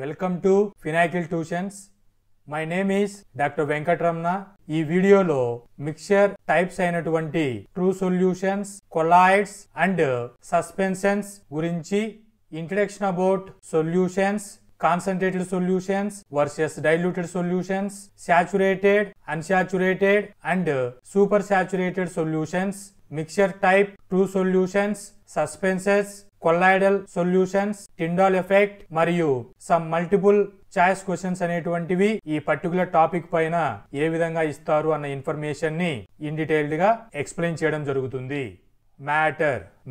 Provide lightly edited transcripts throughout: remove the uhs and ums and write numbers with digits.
Welcome to Finacle tuitions. My name is doctor Venkataramana. ఈ వీడియోలో mixture types అయినటువంటి true solutions, colloids and suspensions గురించి, introduction about solutions, concentrated solutions versus diluted solutions, saturated, unsaturated and supersaturated solutions, mixture type, true solutions, suspenses, colloidal solutions, Tyndall effect మరియు some multiple choice questions అనేటువంటివి ఈ particular topic పైన ఏ విధంగా ఇస్తారు అన్న information ని in detailed గా explain చేయడం జరుగుతుంది.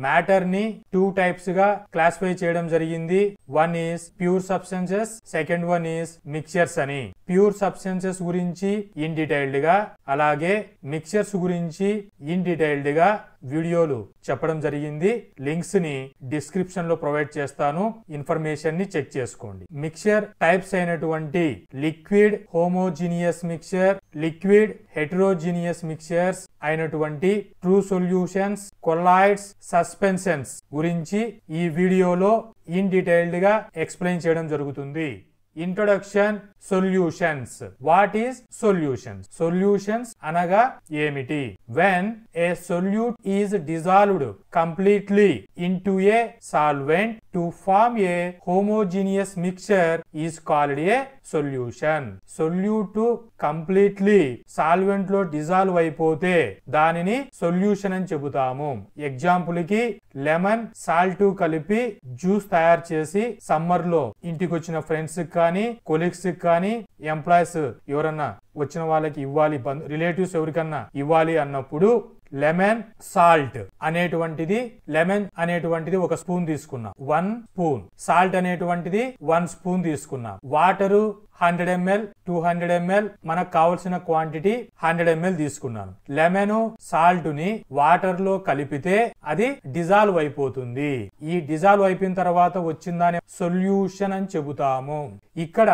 మ్యాటర్ ని టూ టైప్స్ గా క్లాసిఫై చేయడం జరిగింది. One is pure substances, second one is mixtures అని. ప్యూర్ సబ్స్టెన్సెస్ గురించి ఇన్ డీటెయిల్డ్ గా, అలాగే మిక్చర్స్ గురించి ఇన్ డీటెయిల్డ్ గా వీడియోలు చెప్పడం జరిగింది. లింక్స్ ని డిస్క్రిప్షన్ లో ప్రొవైడ్ చేస్తాను, ఇన్ఫర్మేషన్ ని చెక్ చేసుకోండి. మిక్చర్ టైప్స్ అయినటువంటి liquid homogeneous mixture, liquid heterogeneous mixtures అయినటువంటి ట్రూ సొల్యూషన్స్, కొలాయిడ్స్, సస్పెన్షన్స్ గురించి ఈ వీడియోలో ఇన్ డీటెయిల్డ్ గా ఎక్స్ప్లెయిన్ చేయడం జరుగుతుంది. Introduction. Solutions. What is solutions? Solutions అనగా ఏమిటి? When a solute is dissolved completely into a solvent to form a homogeneous mixture is called a solution. Solute completely solvent లో dissolve అయిపోతే దానిని solution అని చెబుతాము. ఎగ్జాంపుల్ కి లెమన్, సాల్ట్ కలిపి juice తయారు చేసి సమ్మర్ లో ఇంటికి వచ్చిన ఫ్రెండ్స్ కానీ, కొలీగ్స్ కానీ, ఎంప్లాయీస్ ఎవరన్నా వచ్చిన వాళ్ళకి ఇవ్వాలి, రిలేటివ్స్ ఎవరికన్నా ఇవ్వాలి అన్నప్పుడు లెమన్ సాల్ట్ అనేటువంటిది, లెమన్ అనేటువంటిది ఒక స్పూన్ తీసుకున్నాం, 1 స్పూన్. సాల్ట్ అనేటువంటిది 1 స్పూన్ తీసుకున్నాం. వాటరు 100 ml, 200 ml, మనకు కావలసిన క్వాంటిటీ 100 ml తీసుకున్నాను. లెమన్ సాల్ట్ ని వాటర్ లో కలిపితే అది డిజాల్వ్ అయిపోతుంది. ఈ డిజాల్వ్ అయిపోయిన తర్వాత వచ్చిందానే సొల్యూషన్ అని చెబుతాము. ఇక్కడ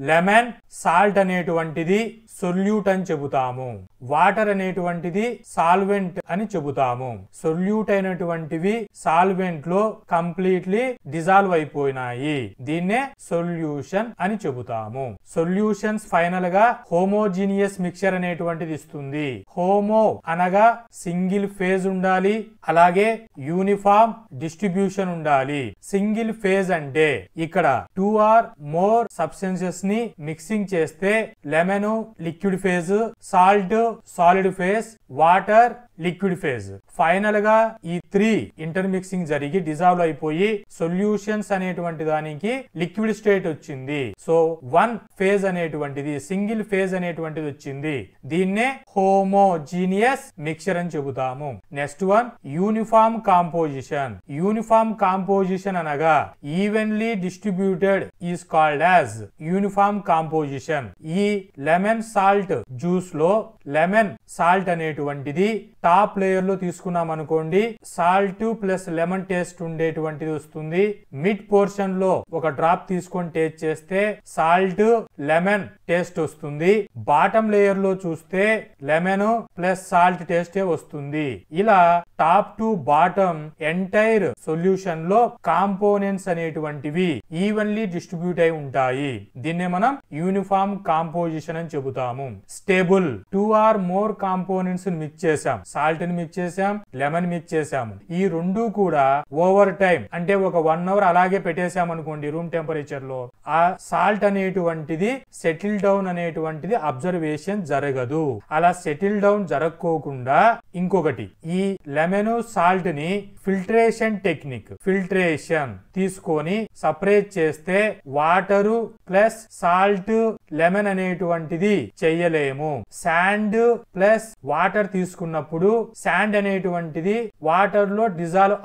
లెమన్ సాల్ట్ అనేటువంటిది సొల్యూట్ అని చెబుతాము. వాటర్ అనేటువంటిది సాల్వెంట్ అని చెబుతాము. సొల్యూట్ అయినటువంటివి సాల్వెంట్ లో కంప్లీట్లీ డిజాల్వ్ అయిపోయినాయి. దీన్నే సొల్యూషన్ అని చెబుతాము. సొల్యూషన్స్ ఫైనల్ గా హోమోజీనియస్ మిక్చర్ అనేటువంటిది ఇస్తుంది. హోమో అనగా సింగిల్ ఫేజ్ ఉండాలి, అలాగే యూనిఫామ్ డిస్ట్రిబ్యూషన్ ఉండాలి. సింగిల్ ఫేజ్ అంటే ఇక్కడ 2 or more సబ్స్టెన్సెస్ ని మిక్సింగ్ చేస్తే lemon liquid phase, salt solid phase, water liquid phase. Final గా ఈ 3 ఇంటర్ మిక్సింగ్ జరిగి డిజాల్వ్ అయిపోయి సొల్యూషన్స్ అనేటువంటి దానికి లిక్విడ్ స్టేట్ వచ్చింది. సో 1 ఫేజ్ అనేటువంటిది, సింగిల్ ఫేజ్ అనేటువంటిది వచ్చింది. దీన్నే హోమోజీనియస్ మిక్చర్ అని చెబుతాము. Next one uniform composition. Uniform composition అనగా evenly distributed is called as uniform composition. ఈ లెమన్ సాల్ట్ జ్యూస్ లో లెమన్ సాల్ట్ అనేటువంటిది టాప్ లేయర్ లో తీసుకున్నాం అనుకోండి, సాల్ట్ ప్లస్ లెమన్ టేస్ట్ ఉండేటువంటిది వస్తుంది. మిడ్ పోర్షన్ లో ఒక డ్రాప్ తీసుకొని టేస్ట్ చేస్తే సాల్ట్ లెమన్ టేస్ట్ వస్తుంది. బాటమ్ లేయర్ లో చూస్తే లెమన్ ప్లస్ సాల్ట్ టేస్టే వస్తుంది. ఇలా top to bottom entire solution లో కాంపోనెంట్స్ అనేటువంటివి ఈవెన్లీ డిస్ట్రిబ్యూట్ అయి ఉంటాయి. దీన్నే మనం యూనిఫామ్ కాంపోజిషన్ అని చెబుతాము. Stable. 2 or more components mix చేసాం, సాల్ట్ ని మిక్స్ చేసాం, లెమన్ మిక్స్ చేసాము. ఈ రెండు కూడా ఓవర్ టైం అంటే ఒక 1 hour అలాగే పెట్టేసాం అనుకోండి రూమ్ టెంపరేచర్ లో, ఆ సాల్ట్ అనేటువంటిది సెటిల్ డౌన్ అనేటువంటిది అబ్జర్వేషన్ జరగదు. అలా సెటిల్ డౌన్ జరగకోకుండా ఇంకొకటి, ఈ లెమన్ సాల్ట్ ని ఫిల్టరేషన్ టెక్నిక్, ఫిల్టరేషన్ తీసుకొని సపరేట్ చేస్తే వాటరు ప్లస్ సాల్ట్ లెమన్ అనేటువంటిది చెయ్యలేము. శాండ్ ప్లస్ వాటర్ తీసుకున్నప్పుడు శాండ్ అనేటువంటిది వాటర్ లో డిజాల్వ్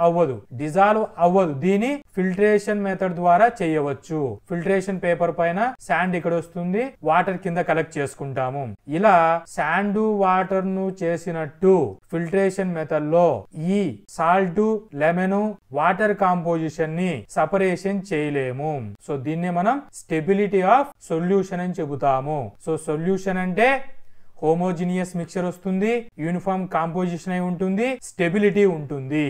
అవ్వదు. దీని ఫిల్టరేషన్ మెథడ్ ద్వారా చేయవచ్చు. ఫిల్టరేషన్ పేపర్ పైన శాండ్ ఇక్కడ వస్తుంది, వాటర్ కింద కలెక్ట్ చేసుకుంటాము. ఇలా శాండ్ వాటర్ ను చేసినట్టు ఫిల్టరేషన్ మెథడ్ లో ఈ సాల్ట్ లెమన్ వాటర్ కాంపోజిషన్ ని సపరేషన్ చేయలేము. సో దీన్ని మనం స్టెబిలిటీ ఆఫ్ సొల్యూషన్ అని చెబుతాము. సో సొల్యూషన్ అంటే హోమోజినియస్ మిక్చర్ వస్తుంది, యూనిఫామ్ కాంపోజిషన్ అయి ఉంటుంది, స్టెబిలిటీ ఉంటుంది.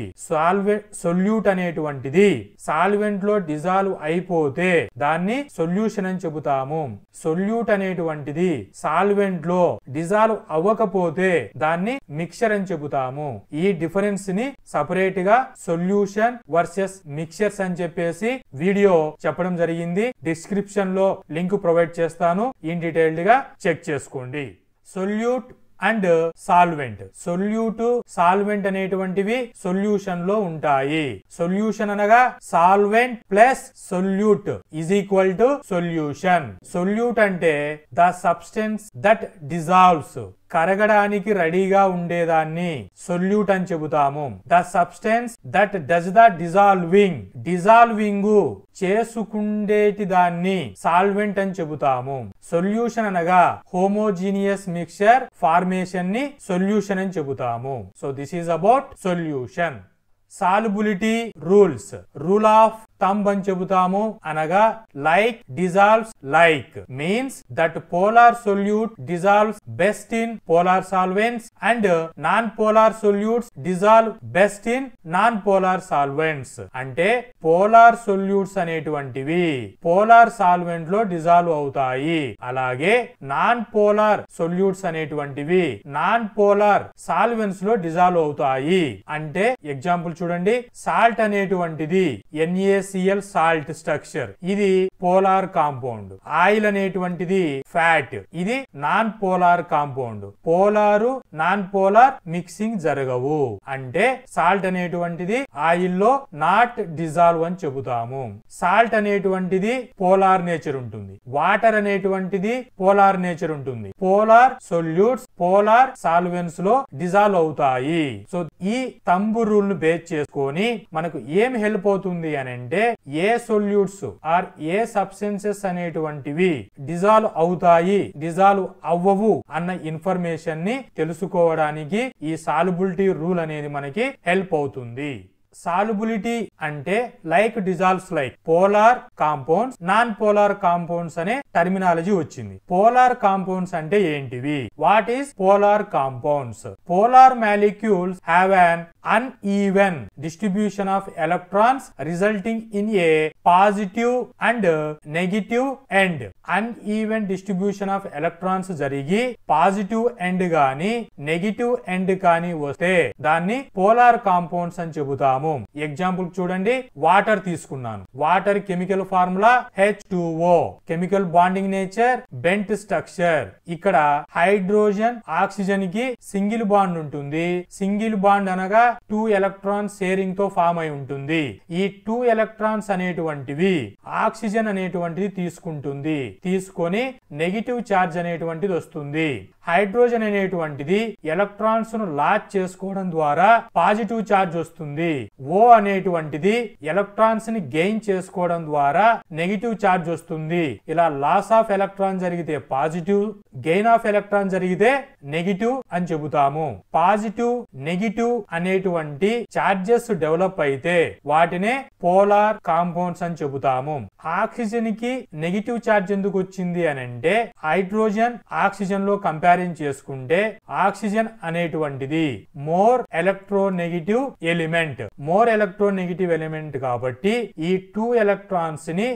సొల్యూట్ అనేటువంటిది సాల్వెంట్ లో డిజాల్వ్ అయిపోతే దాన్ని సొల్యూషన్ అని చెబుతాము. సొల్యూట్ అనేటువంటిది సాల్వెంట్ లో డిజాల్వ్ అవ్వకపోతే దాన్ని మిక్చర్ అని చెబుతాము. ఈ డిఫరెన్స్ ని సపరేట్ గా సొల్యూషన్ వర్సెస్ మిక్చర్స్ అని చెప్పేసి వీడియో చెప్పడం జరిగింది. డిస్క్రిప్షన్ లో లింక్ ప్రొవైడ్ చేస్తాను, ఇన్ డీటెయిల్డ్ గా చెక్ చేసుకోండి. Solute and solvent. Solute, solvent అనేటువంటివి సొల్యూషన్ లో ఉంటాయి. సొల్యూషన్ అనగా solvent plus solute is equal to solution. Solute అంటే ద సబ్స్టెన్స్ దట్ డిజాల్వ్స్, కరగడానికి రెడీగా ఉండేదాన్ని సొల్యూట్ అని చెబుతాము. The substance that does the dissolving, dissolving చేసుకుండేటి దాన్ని సాల్వెంట్ అని చెబుతాము. సొల్యూషన్ అనగా హోమోజీనియస్ మిక్చర్ ఫార్మేషన్ ని సొల్యూషన్ అని చెబుతాము. So this is about solution. Solubility rules. Rule of thumb అని చెబుతాము, అనగా like dissolves like means that polar solute dissolves best in polar solvents and non polar solutes dissolve best in non polar solvents. అంటే polar solutes అనేటువంటివి polar solvent లో dissolve అవుతాయి, అలాగే non polar solutes అనేటువంటివి non polar solvents లో dissolve అవుతాయి. అంటే example చూడండి, సాల్ట్ అనేటువంటిది NaCl సాల్ట్ స్ట్రక్చర్, ఇది పోలార్ కాంపౌండ్. ఆయిల్ అనేటువంటిది ఫ్యాట్, ఇది non polar compound. Polar non polar mixing జరగవు. అంటే సాల్ట్ అనేటువంటిది ఆయిల్ లో నాట్ డిజాల్వ్ అని చెబుతాము. సాల్ట్ అనేటువంటిది పోలార్ నేచర్ ఉంటుంది, వాటర్ అనేటువంటిది పోలార్ నేచర్ ఉంటుంది. పోలార్ సొల్యూట్స్ పోలార్ సాల్వెంట్స్ లో డిజాల్వ్ అవుతాయి. సో ఈ థంబ్ రూల్ ను బేస్ చేసుకొని మనకు ఏం హెల్ప్ అవుతుంది అని అంటే, ఏ సొల్యూట్స్ ఆర్ ఏ సబ్స్టెన్సెస్ అనేటువంటివి డిజాల్వ్ అవుతాయి, డిజాల్వ్ అవ్వవు అన్న ఇన్ఫర్మేషన్ ని తెలుసుకోవడానికి ఈ సాల్యుబిలిటీ రూల్ అనేది మనకి హెల్ప్ అవుతుంది. సాల్యుబిలిటీ అంటే like dissolves like, polar compounds non polar compounds అనే టర్మినాలజీ వచ్చింది. పోలార్ కాంపౌండ్స్ అంటే ఏంటివి? What is polar compounds? Polar molecules have an uneven distribution of electrons resulting in a positive and negative end. Uneven distribution of electrons జరిగి positive end గాని negative end కానీ వస్తే దాన్ని polar compounds అని చెబుతాము. Example చూడండి, వాటర్ తీసుకున్నాను. Water chemical formula H2O, chemical bonding nature bent structure. ఇక్కడ హైడ్రోజన్ ఆక్సిజన్ కి సింగిల్ బాండ్ ఉంటుంది. సింగిల్ బాండ్ అనగా 2 ఎలక్ట్రాన్స్ షేరింగ్ తో ఫామ్ అయి ఉంటుంది. ఈ 2 ఎలక్ట్రాన్స్ అనేటువంటివి ఆక్సిజన్ అనేటువంటిది తీసుకుంటుంది, తీసుకొని నెగిటివ్ ఛార్జ్ అనేటువంటిది వస్తుంది. హైడ్రోజన్ అనేటువంటిది ఎలక్ట్రాన్స్ ను లాచ్ చేసుకోవడం ద్వారా పాజిటివ్ ఛార్జ్ వస్తుంది. O అనేటువంటిది ఎలక్ట్రాన్స్ ని గెయిన్ చేసుకోవడం ద్వారా నెగిటివ్ ఛార్జ్ వస్తుంది. ఇలా లాస్ ఆఫ్ ఎలక్ట్రాన్ జరిగితే పాజిటివ్, గెయిన్ ఆఫ్ ఎలక్ట్రాన్ జరిగితే నెగిటివ్ అని చెబుతాము. పాజిటివ్ నెగిటివ్ అనేటువంటి ఛార్జెస్ డెవలప్ అయితే వాటినే పోలార్ కాంపౌండ్స్ అని చెబుతాము. ఆక్సిజన్ కి నెగిటివ్ ఛార్జ్ ఎందుకు వచ్చింది అని అంటే, హైడ్రోజన్ ఆక్సిజన్ లో కంపారిజన్ చేసుకుంటే ఆక్సిజన్ అనేటువంటిది more electronegative element, more electronegative element కాబట్టి ఈ 2 ఎలక్ట్రాన్స్ ని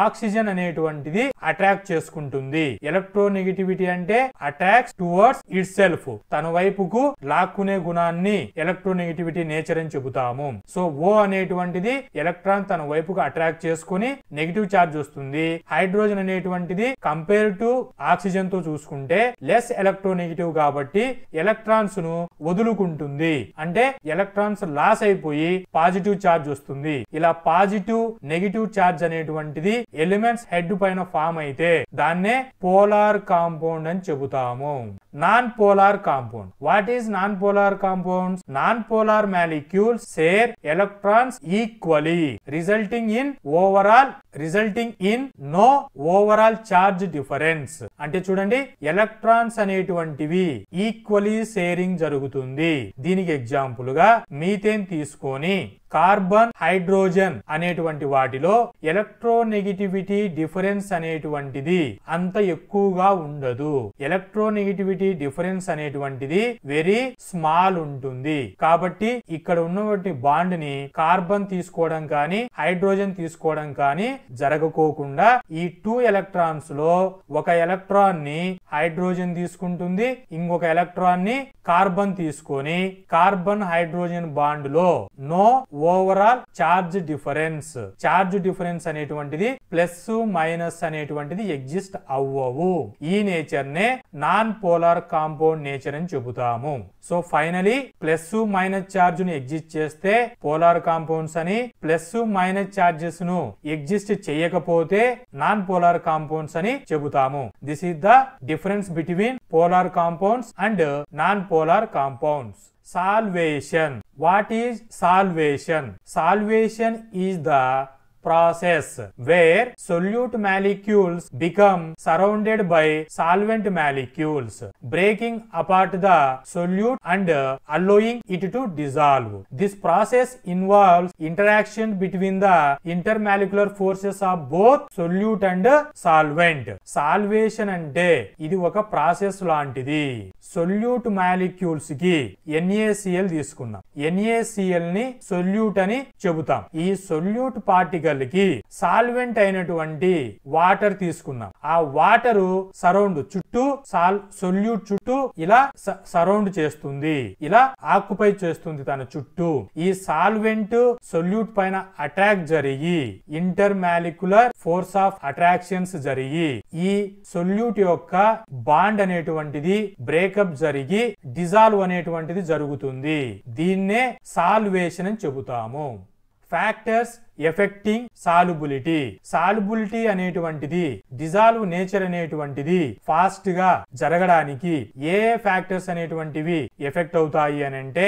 ఆక్సిజన్ అనేటువంటిది అట్రాక్ట్ చేసుకుంటుంది. ఎలక్ట్రోనెగటివిటీ అంటే అట్రాక్ట్స్ టువర్డ్స్ ఇట్ సెల్ఫ్, తన వైపుకు లాక్కునే గుణాన్ని ఎలక్ట్రోనెగటివిటీ నేచర్ అని చెబుతాము. సో O అనేటువంటిది ఎలక్ట్రాన్ తన వైపుకు అట్రాక్ట్ చేసుకుని నెగిటివ్ ఛార్జ్ వస్తుంది. హైడ్రోజన్ అనేటువంటిది కంపేర్ టు ఆక్సిజన్ తో చూసుకుంటే లెస్ ఎలక్ట్రోనెగటివ్ కాబట్టి ఎలక్ట్రాన్స్ ను వదులుకుంటుంది. అంటే ఎలక్ట్రాన్స్ లాస్ అయిపోయి పాజిటివ్ ఛార్జ్ వస్తుంది. ఇలా పాజిటివ్ నెగిటివ్ ఛార్జ్ అనేటువంటిది ఎలిమెంట్స్ హెడ్ పైన ఫామ్ అయితే దాన్నే పోలార్ కాంపౌండ్ అని చెబుతాము. Non polar compound. What is non polar compounds? Non polar molecules share electrons equally resulting in no overall charge difference. అంటే చూడండి, ఎలక్ట్రాన్స్ అనేటువంటివి ఈక్వలీ షేరింగ్ జరుగుతుంది. దీనికి ఎగ్జాంపుల్ గా మీథేన్ తీసుకొని కార్బన్ హైడ్రోజన్ అనేటువంటి వాటిలో ఎలక్ట్రోనెగటివిటీ డిఫరెన్స్ అనేటువంటిది అంత ఎక్కువగా ఉండదు. ఎలక్ట్రోనెగటివిటీ డిఫరెన్స్ అనేటువంటిది వెరీ స్మాల్ ఉంటుంది. కాబట్టి ఇక్కడ ఉన్నటువంటి బాండ్ ని కార్బన్ తీసుకోవడం కానీ హైడ్రోజన్ తీసుకోవడం కానీ జరగకోకుండా ఈ 2 ఎలక్ట్రాన్స్ లో ఒక ఎలక్ట్రాన్ ని హైడ్రోజన్ తీసుకుంటుంది, ఇంకొక ఎలక్ట్రాన్ ని కార్బన్ తీసుకొని కార్బన్ హైడ్రోజన్ బాండ్ లో నో ఓవరాల్ చార్జ్ డిఫరెన్స్ అనేటువంటిది ప్లస్ మైనస్ అనేటువంటిది ఎగ్జిస్ట్ అవ్వవు. ఈ నేచర్ నే నాన్ పోలార్ కాంపౌండ్ నేచర్ అని చెబుతాము. So finally plus minus charge ను ఎగ్జిస్ట్ చేస్తే పోలార్ కాంపౌండ్స్ అని, ప్లస్ మైనస్ చార్జెస్ ను ఎగ్జిస్ట్ చేయకపోతే నాన్ పోలార్ కాంపౌండ్స్ అని చెబుతాము. This is the difference between polar compounds and non polar compounds. Solvation. What is solvation? Solvation is the process where solute molecules become surrounded by solvent molecules, breaking apart the solute and allowing it to dissolve. This process involves interaction between the intermolecular forces of both solute and solvent. Solvation అంటే ఇది ఒక process లాంటిది. Solute molecules కి NaCl తీసుకున్నాం. NaCl ని solute అని చెబుతాం. ఈ సొల్యూట్ పార్టికల్ కి సాల్వెంట్ అయినటువంటి వాటర్ తీసుకున్నాం. ఆ వాటర్ సరౌండ్ చుట్టూ సొల్యూట్ చుట్టూ ఇలా సరౌండ్ చేస్తుంది, ఇలా ఆక్యుపై చేస్తుంది తన చుట్టూ. ఈ సాల్వెంట్ సొల్యూట్ పైన అటాక్ జరిగి inter molecular force of attractions జరిగి ఈ సొల్యూట్ యొక్క బాండ్ అనేటువంటిది బ్రేకప్ జరిగి డిజాల్వ్ అనేటువంటిది జరుగుతుంది. దీన్నే సాల్వేషన్ అని చెబుతాము. ఫ్యాక్టర్స్ ఎఫెక్టింగ్ సాల్యుబిలిటీ అనేటువంటిది డిజాల్వ్ నేచర్ అనేటువంటిది ఫాస్ట్ గా జరగడానికి ఏ ఫ్యాక్టర్స్ అనేటువంటివి ఎఫెక్ట్ అవుతాయి అని అంటే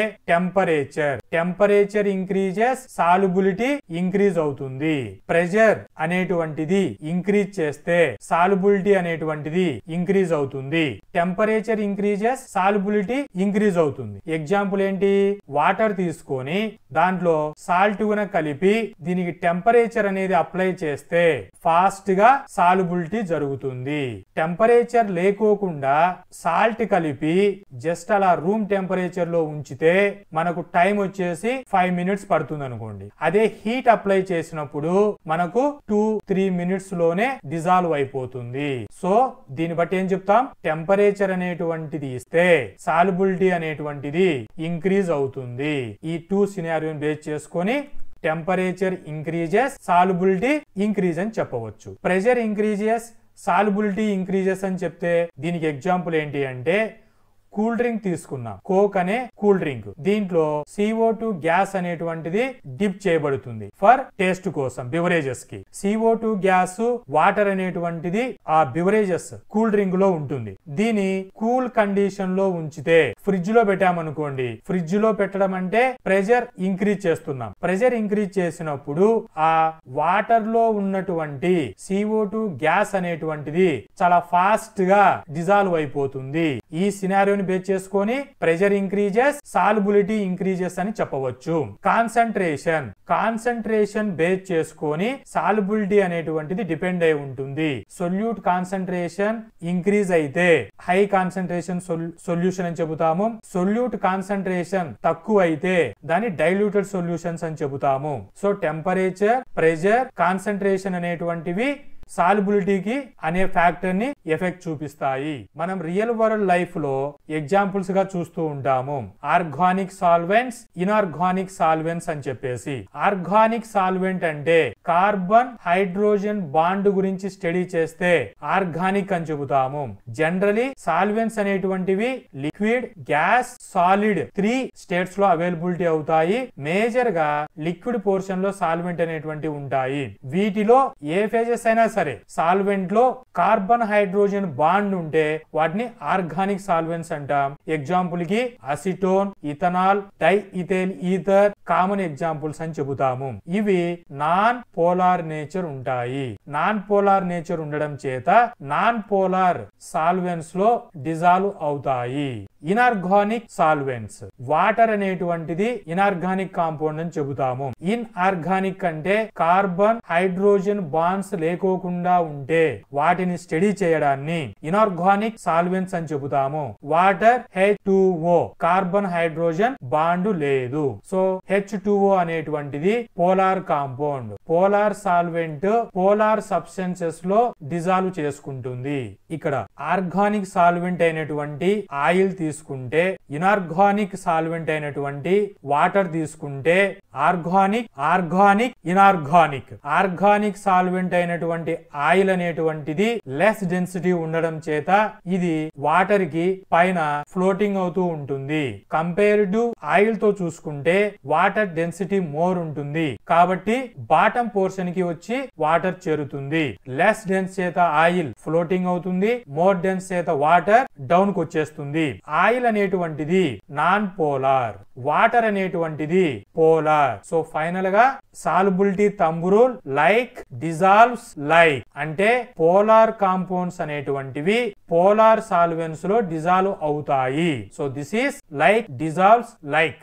టెంపరేచర్ ఇంక్రీజెస్, సాల్యుబిలిటీ ఇంక్రీజ్ అవుతుంది. ప్రెషర్ అనేటువంటిది ఇంక్రీజ్ చేస్తే సాల్యుబిలిటీ అనేటువంటిది ఇంక్రీజ్ అవుతుంది. టెంపరేచర్ ఇంక్రీజెస్, సాల్యుబిలిటీ ఇంక్రీజ్ అవుతుంది. ఎగ్జాంపుల్ ఏంటి? వాటర్ తీసుకొని దాంట్లో సాల్ట్ గా కలిపి దీనికి టెంపరేచర్ అనేది అప్లై చేస్తే ఫాస్ట్ గా సాల్యుబిలిటీ జరుగుతుంది. టెంపరేచర్ లేకోకుండా సాల్ట్ కలిపి జస్ట్ అలా రూమ్ టెంపరేచర్ లో ఉంచితే మనకు టైం వచ్చేసి 5 మినిట్స్ పడుతుంది అనుకోండి. అదే హీట్ అప్లై చేసినప్పుడు మనకు 2-3 మినిట్స్ లోనే డిజాల్వ్ అయిపోతుంది. సో దీన్ని బట్టి ఏం చెప్తాం? టెంపరేచర్ అనేటువంటిది ఇస్తే సాల్యుబిలిటీ అనేటువంటిది ఇంక్రీజ్ అవుతుంది. ఈ 2 సినారియోని బేస్ చేసుకొని టెంపరేచర్ ఇంక్రీజెస్, సాల్యుబిలిటీ ఇంక్రీజ్ అని చెప్పవచ్చు. ప్రెషర్ ఇంక్రీజెస్, సాల్యుబిలిటీ ఇంక్రీజెస్ అని చెప్తే దీనికి ఎగ్జాంపుల్ ఏంటి అంటే కూల్ డ్రింక్ తీసుకున్నాం. కోక్ అనే కూల్ డ్రింక్, దీంట్లో CO2 గ్యాస్ అనేటువంటిది డిప్ చేయబడుతుంది ఫర్ టేస్ట్ కోసం బివరేజెస్ కి. CO2 గ్యాస్, వాటర్ అనేటువంటిది ఆ బివరేజెస్ కూల్ డ్రింక్ లో ఉంటుంది. దీని కూల్ కండిషన్ లో ఉంచితే ఫ్రిడ్జ్ లో పెట్టామనుకోండి, ఫ్రిడ్జ్ లో పెట్టడం అంటే ప్రెషర్ ఇంక్రీజ్ చేస్తున్నాం. ప్రెషర్ ఇంక్రీజ్ చేసినప్పుడు ఆ వాటర్ లో ఉన్నటువంటి CO2 గ్యాస్ అనేటువంటిది చాలా ఫాస్ట్ గా డిజాల్వ్ అయిపోతుంది. ఈ సినారియోని బేస్ చేసుకొని ప్రెషర్ ఇంక్రీజెస్, సాల్యుబిలిటీ ఇంక్రీజెస్ అని చెప్పవచ్చు. కాన్సంట్రేషన్ బేస్ చేసుకొని సాల్యుబిలిటీ అనేటువంటిది డిపెండ్ అయి ఉంటుంది. సొల్యూట్ కాన్సంట్రేషన్ ఇంక్రీజ్ అయితే హై కాన్సంట్రేషన్ సొల్యూషన్ అని చెబుతాము. సొల్యూట్ కాన్సంట్రేషన్ తక్కువ అయితే దాన్ని డైల్యూటెడ్ సొల్యూషన్స్ అని చెబుతాము. సో టెంపరేచర్, ప్రెషర్, కాన్సంట్రేషన్ అనేటువంటివి సాల్యుబిలిటీకి అనే ఫ్యాక్టర్ ని ఎఫెక్ట్ చూపిస్తాయి. మనం రియల్ వరల్డ్ లైఫ్ లో ఎగ్జాంపుల్స్ గా చూస్తూ ఉంటాము. ఆర్గానిక్ సాల్వెంట్స్, ఇన్ఆర్గానిక్ సాల్వెంట్స్ అని చెప్పేసి. ఆర్గానిక్ సాల్వెంట్ అంటే కార్బన్ హైడ్రోజన్ బాండ్ గురించి స్టడీ చేస్తే ఆర్గానిక్ అని చెబుతాము. జనరలీ సాల్వెంట్స్ అనేటువంటివి లిక్విడ్, గ్యాస్, సాలిడ్ 3 స్టేట్స్ లో అవైలబిలిటీ అవుతాయి. మేజర్ గా లిక్విడ్ పోర్షన్ లో సాల్వెంట్ అనేటువంటివి ఉంటాయి. వీటిలో ఏ ఫేజెస్ అయినా సరే సాల్వెంట్ లో కార్బన్ హైడ్రోజన్ బాండ్ ఉంటే వాటిని ఆర్గానిక్ సాల్వెంట్స్ అంటాం. ఎగ్జాంపుల్ కి acetone, ethanol, diethyl ether common examples అని చెబుతాము. ఇవి నాన్ పోలార్ నేచర్ ఉంటాయి. నాన్ పోలార్ నేచర్ ఉండడం చేత నాన్ పోలార్ సాల్వెంట్స్ లో డిజాల్వ్ అవుతాయి. Inorganic solvents. వాటర్ అనేటువంటిది ఇనార్గానిక్ కాంపౌండ్ అని చెబుతాము. ఇన్ఆర్గానిక్ అంటే కార్బన్ హైడ్రోజన్ బాండ్స్ లేకోకుండా ఉంటే వాటిని స్టడీ చేయడాన్ని ఇనార్గానిక్ సాల్వెంట్స్ అని చెబుతాము. Water H2O, carbon hydrogen bond లేదు. సో H2O అనేటువంటిది polar compound. Polar solvent polar substances లో డిజాల్వ్ చేసుకుంటుంది. ఇక్కడ ఆర్గానిక్ సాల్వెంట్ అయినటువంటి ఆయిల్ తీసుకుంటే, ఇనార్గానిక్ సాల్వెంట్ అయినటువంటి వాటర్ తీసుకుంటే, ఆర్గానిక్ ఇనార్గానిక్. ఆర్గానిక్ సాల్వెంట్ అయినటువంటి ఆయిల్ అనేటువంటిది లెస్ డెన్సిటీ ఉండడం చేత ఇది వాటర్ కి పైన ఫ్లోటింగ్ అవుతూ ఉంటుంది. కంపేర్డ్ టు ఆయిల్ తో చూసుకుంటే వాటర్ డెన్సిటీ మోర్ ఉంటుంది కాబట్టి బాటమ్ పోర్షన్ కి వచ్చి వాటర్ చేరుతుంది. లెస్ డెన్స్ చేత ఆయిల్ ఫ్లోటింగ్ అవుతుంది, మోర్ డెన్స్ చేత వాటర్ డౌన్ కు వచ్చేస్తుంది. ఆయిల్ అనేటువంటిది నాన్ పోలార్, వాటర్ అనేటువంటిది పోలార్. సో ఫైనల్ గా solubility thumb rule like dissolves like అంటే పోలార్ కాంపౌండ్స్ అనేటువంటివి పోలార్ సాల్వెంట్స్ లో డిజాల్వ్ అవుతాయి. So this is like dissolves like.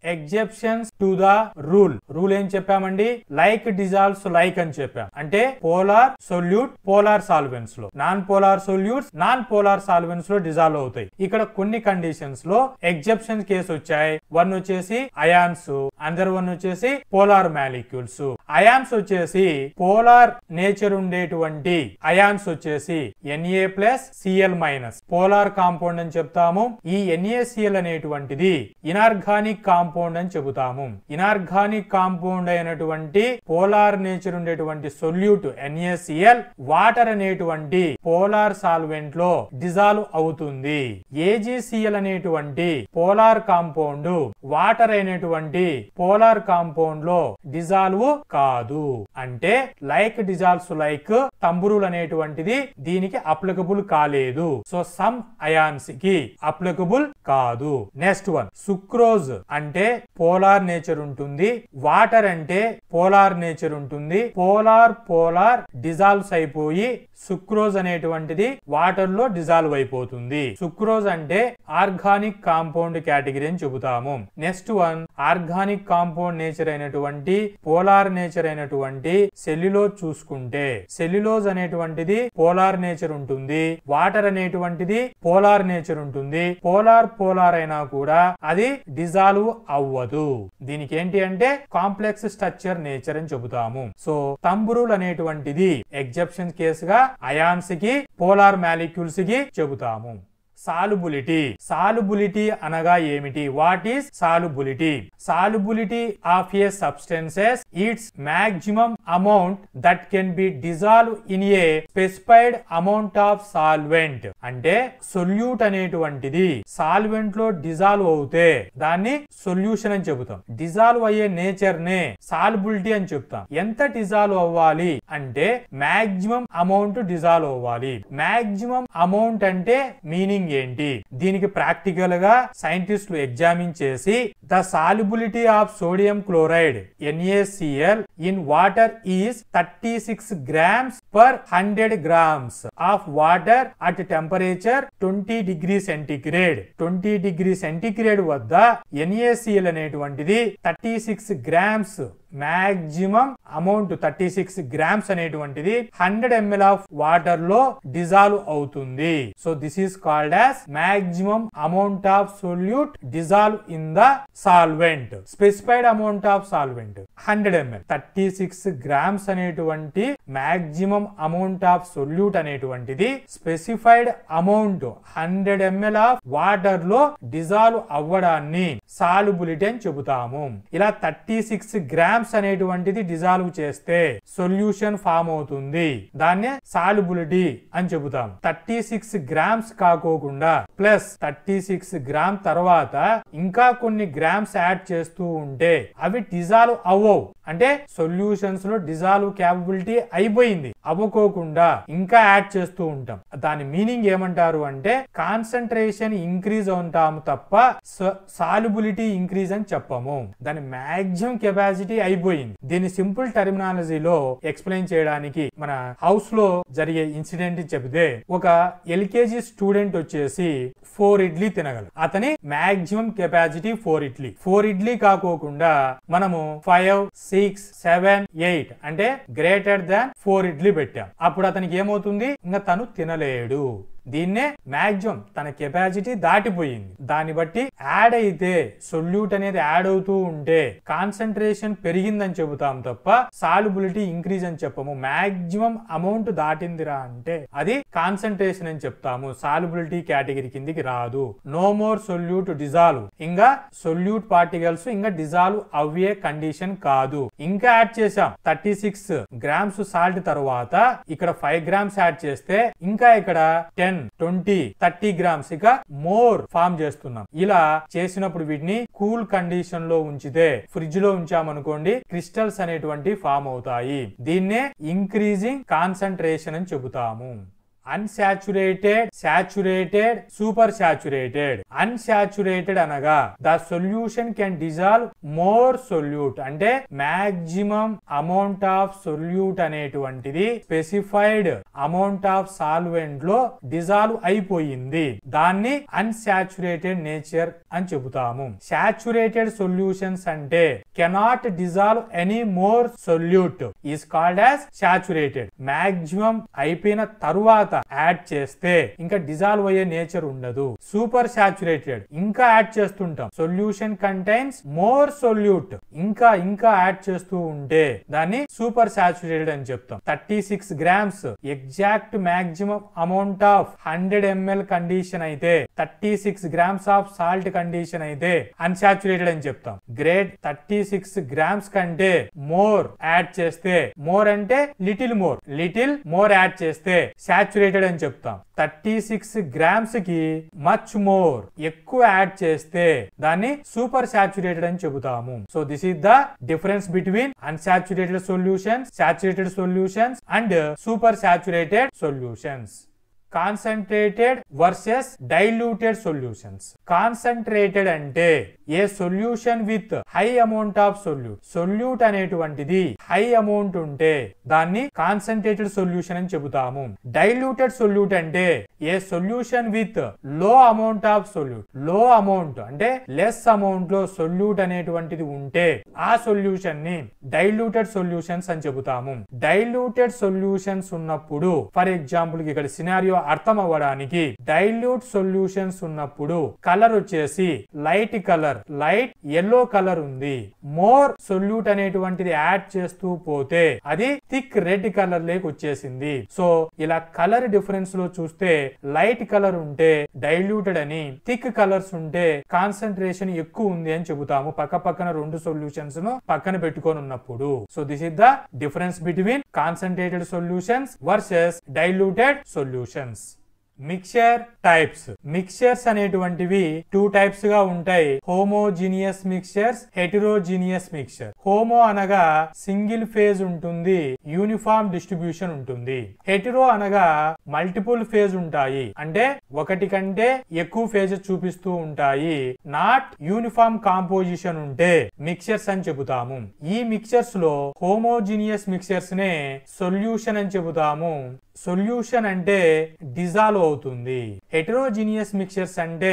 Exceptions to the rule. Rule ఏం చెప్పామండి? లైక్ డిజాల్వ్స్ లైక్ అని చెప్పాం. అంటే పోలార్ సొల్యూట్ పోలార్ సాల్వెంట్స్ లో, non polar solutes non polar solvents లో డిజాల్వ్ అవుతాయి. ఇక్కడ కొన్ని కండిషన్స్ లో ఎగ్జెప్షన్ కేసు వచ్చాయి. వన్ వచ్చేసి అయాన్స్, అందర్ వన్ వచ్చేసి పోలార్ మాలిక్యూల్స్. అయాన్స్ వచ్చేసి పోలార్ నేచర్ ఉండేటువంటి అయాన్స్ వచ్చేసి Na+Cl- పోలార్ కాంపౌండ్ అని చెప్తాము. ఈ NaCl అనేటువంటిది ఇనార్గానిక్ కాంపౌండ్ అని చెబుతాము. ఇనార్గానిక్ కాంపౌండ్ అయినటువంటి పోలార్ నేచర్ ఉండేటువంటి సొల్యూట్ NaCl వాటర్ అనేటువంటి పోలార్ సాల్వెంట్ లో డిజాల్వ్ అవుతుంది. AgCl అనేటువంటి పోలార్ కాంపౌండ్ వాటర్ అయినటువంటి పోలార్ కాంపౌండ్ లో డిజాల్వ్ కాదు. అంటే like dissolves like thumb rule అనేటువంటిది దీనికి అప్లికబుల్ కాలేదు. సో సమ్ అయాన్స్ కి అప్లికబుల్ కాదు. నెక్స్ట్ వన్ సుక్రోజ్ అంటే పోలార్ నేచర్ ఉంటుంది, వాటర్ అంటే పోలార్ నేచర్ ఉంటుంది. పోలార్ డిజాల్వ్స్ అయిపోయి సుక్రోజ్ అనేటువంటిది వాటర్ లో డిజాల్వ్ అయిపోతుంది. సుక్రోజ్ అంటే ఆర్గానిక్ కాంపౌండ్ కేటగిరీ అని చెబుతాము. Next one organic compound nature అయినటువంటి పోలార్ నేచర్ అయినటువంటి సెల్యులోజ్ చూసుకుంటే, సెల్యులోజ్ అనేటువంటిది పోలార్ నేచర్ ఉంటుంది, వాటర్ అనేటువంటిది పోలార్ నేచర్ ఉంటుంది. పోలార్ అయినా కూడా అది డిజాల్వ్ అవ్వదు. దీనికి ఏంటి అంటే కాంప్లెక్స్ స్ట్రక్చర్ నేచర్ అని చెబుతాము. సో థంబ్ రూల్ అనేటువంటిది ఎగ్జెప్షన్ కేసుగా అయాన్స్ కి పోలార్ మాలిక్యూల్స్ కి చెబుతాము. సాల్యుబిలిటీ అనగా ఏమిటి? What is solubility? Solubility of A substances it's maximum amount that can be dissolve in a specified amount of solvent. అంటే solute అనేటువంటిది సాల్వెంట్ లో డిజాల్వ్ అవుతే దాన్ని సొల్యూషన్ అని చెబుతాం. డిజాల్వ్ అయ్యే నేచర్ నే సాల్యుబిలిటీ అని చెప్తాం. ఎంత డిజాల్వ్ అవ్వాలి అంటే మాక్సిమం అమౌంట్ డిజాల్వ్ అవ్వాలి. మాక్సిమం అమౌంట్ అంటే మీనింగ్ ఏంటి? దీనికి ప్రాక్టికల్ గా సైంటిస్టులు ఎగ్జామిన్ చేసి the solubility of sodium chloride NaCl in water is 36 grams per 100 grams of water at temperature 20 degrees centigrade. 20 degrees centigrade వద్ద NaCl అనేటువంటిది 36 grams మాక్సిమం అమౌంట్ 36 grams అనేటువంటిది 100 ml ఆఫ్ వాటర్ లో dissolve అవుతుంది. So this is called as maximum amount of solute dissolve in the solvent. Specified amount of solvent 100 ml. 36 grams అనేటువంటి maximum amount of solute అనేటువంటిది specified amount 100 ml of water లో dissolve అవ్వడాన్ని solubility అని చెబుతాము. ఇలా 36 grams అనేటువంటిది dissolve చేస్తే solution form అవుతుంది. దాన్నే సాల్యుబిలిటీ అని చెబుతాం. 36 grams కాకోకుండా ప్లస్ 36 grams తర్వాత ఇంకా కొన్ని గ్రామ్స్ యాడ్ చేస్తూ ఉంటే అవి డిజాల్వ్ అవ్వవు. అంటే సొల్యూషన్స్ లో డిజాల్వ్ క్యాపబిలిటీ అయిపోయింది, అవ్వకోకుండా ఇంకా యాడ్ చేస్తూ ఉంటాం. దాని మీనింగ్ ఏమంటారు అంటే కాన్సంట్రేషన్ ఇంక్రీజ్ అవుతాము తప్ప సాల్యుబిలిటీ ఇంక్రీజ్ అని చెప్పము. దాని మాక్సిమం కెపాసిటీ అయిపోయింది. దీని సింపుల్ టర్మినాలజీలో ఎక్స్ప్లెయిన్ చేయడానికి మన హౌస్ లో జరిగే ఇన్సిడెంట్ చెబితే, ఒక LKG స్టూడెంట్ వచ్చేసి 4 ఇడ్లీ తినగలడు. అతని మాక్సిమం కెపాసిటీ 4 ఇడ్లీ. 4 ఇడ్లీ కాకోకుండా మనము 5, 6, 7, 8 అంటే గ్రేటర్ దాన్ 4 ఇడ్లీ పెట్టాం. అప్పుడు అతనికి ఏమవుతుంది, ఇంకా తను తినలేడు. దీన్నే మాక్సిమం తన కెపాసిటీ దాటిపోయింది. దాన్ని బట్టి యాడ్ అయితే సొల్యూట్ అనేది యాడ్ అవుతూ ఉంటే కాన్సన్ట్రేషన్ పెరిగిందని చెబుతాం తప్ప సాల్యుబిలిటీ ఇంక్రీజ్ అని చెప్పము. మాక్సిమం అమౌంట్ దాటిందిరా అంటే అది కాన్సన్ట్రేషన్ అని చెప్తాము. సాల్యుబిలిటీ కేటగిరీ కిందికి రాదు. No more solute dissolve. ఇంకా సొల్యూట్ పార్టికల్స్ ఇంకా డిజాల్వ్ అవ్వే కండిషన్ కాదు. ఇంకా యాడ్ చేసాం 36 గ్రామ్స్ సాల్ట్ తర్వాత ఇక్కడ 5 గ్రామ్స్ యాడ్ చేస్తే ఇంకా ఇక్కడ 10, 20, 30 గ్రామ్స్ ఇక మోర్ ఫామ్ చేస్తున్నాం. ఇలా చేసినప్పుడు వీటిని కూల్ కండిషన్ లో ఉంచితే ఫ్రిడ్జ్ లో ఉంచామనుకోండి క్రిస్టల్స్ అనేటువంటి ఫామ్ అవుతాయి. దీన్నే ఇంక్రీజింగ్ కాన్సంట్రేషన్ అని చెబుతాము. Unsaturated, saturated, super saturated. Unsaturated అనగా the solution can dissolve more solute అంటే మాక్సిమం అమౌంట్ ఆఫ్ సొల్యూట్ అనేటువంటిది స్పెసిఫైడ్ అమౌంట్ ఆఫ్ సాల్వెంట్ లో డిజాల్వ్ అయిపోయింది. దాన్ని అన్సాచురేటెడ్ నేచర్ అని చెబుతాము. సాచురేటెడ్ సొల్యూషన్స్ అంటే cannot dissolve any more solute is called as saturated. Maximum అయిపోయిన తరువాత యాడ్ చేస్తే ఇంకా డిజాల్వ్ అయ్యే నేచర్ ఉండదు. సూపర్ సాచురేటెడ్ ఇంకా యాడ్ చేస్తుంటాం. సొల్యూషన్ కంటైన్స్ మోర్ సొల్యూట్ ఇంకా యాడ్ చేస్తూ ఉంటే దాన్ని సూపర్ సాచురేటెడ్ అని చెప్తాం. 36 grams exact maximum amount of 100 ml condition అయితే 36 గ్రామ్స్ ఆఫ్ సాల్ట్ కండిషన్ అయితే అన్సాచురేటెడ్ అని చెప్తాం. గ్రేట్ 36 గ్రామ్స్ కంటే మోర్ యాడ్ చేస్తే, మోర్ అంటే లిటిల్ మోర్ యాడ్ చేస్తే సాచురేటెడ్ అని చెప్తాం. 36 గ్రామ్స్ కి మచ్ మోర్ ఎక్కువ యాడ్ చేస్తే దాన్ని సూపర్ సాచురేటెడ్ అని చెబుతాము. So this is the difference between unsaturated solutions, saturated solutions and super saturated solutions. Concentrated versus diluted solutions. Concentrated అంటే a solution with high amount of solute అనేటువంటిది high amount ఉంటే దాన్ని concentrated solution అని చెబుతాము. Diluted solute అంటే a solution with low amount of low amount అంటే less amount లో solute అనేటువంటిది ఉంటే ఆ సొల్యూషన్ ని డైల్యూటెడ్ సొల్యూషన్స్ అని చెబుతాము. డైల్యూటెడ్ సొల్యూషన్స్ ఉన్నప్పుడు ఫర్ ఎగ్జాంపుల్ ఇక్కడ సినారియో అర్థం అవ్వడానికి డైల్యూట్ సొల్యూషన్స్ ఉన్నప్పుడు కలర్ వచ్చేసి లైట్ ఎల్లో కలర్ ఉంది. మోర్ సొల్యూట్ అనేటువంటిది యాడ్ చేస్తూ పోతే అది థిక్ రెడ్ కలర్ లేకి వచ్చేసింది. సో ఇలా కలర్ డిఫరెన్స్ లో చూస్తే లైట్ కలర్ ఉంటే డైల్యూటెడ్ అని, థిక్ కలర్స్ ఉంటే కాన్సన్ట్రేషన్ ఎక్కువ ఉంది అని చెబుతాము. పక్కన రెండు సొల్యూషన్స్ ను పక్కన పెట్టుకొని ఉన్నప్పుడు. So this is the difference between concentrated solutions versus diluted solutions. Mixture types. Mixtures అనేటువంటివి 2 టైప్స్ గా ఉంటాయి. Homogeneous mixtures, heterogeneous mixture. Homo అనగా సింగిల్ ఫేజ్ ఉంటుంది, యూనిఫామ్ డిస్ట్రిబ్యూషన్ ఉంటుంది. హెటెరో అనగా మల్టిపుల్ ఫేజ్ ఉంటాయి, అంటే ఒకటి కంటే ఎక్కువ ఫేజెస్ చూపిస్తూ ఉంటాయి. నాట్ యూనిఫామ్ కాంపోజిషన్ ఉంటే మిక్చర్స్ అని చెబుతాము. ఈ మిక్చర్స్ లో హోమోజీనియస్ మిక్చర్స్ నే సొల్యూషన్ అని చెబుతాము. సొల్యూషన్ అంటే డిజాల్వ్ అవుతుంది. హెటెరోజీనియస్ మిక్చర్స్ అంటే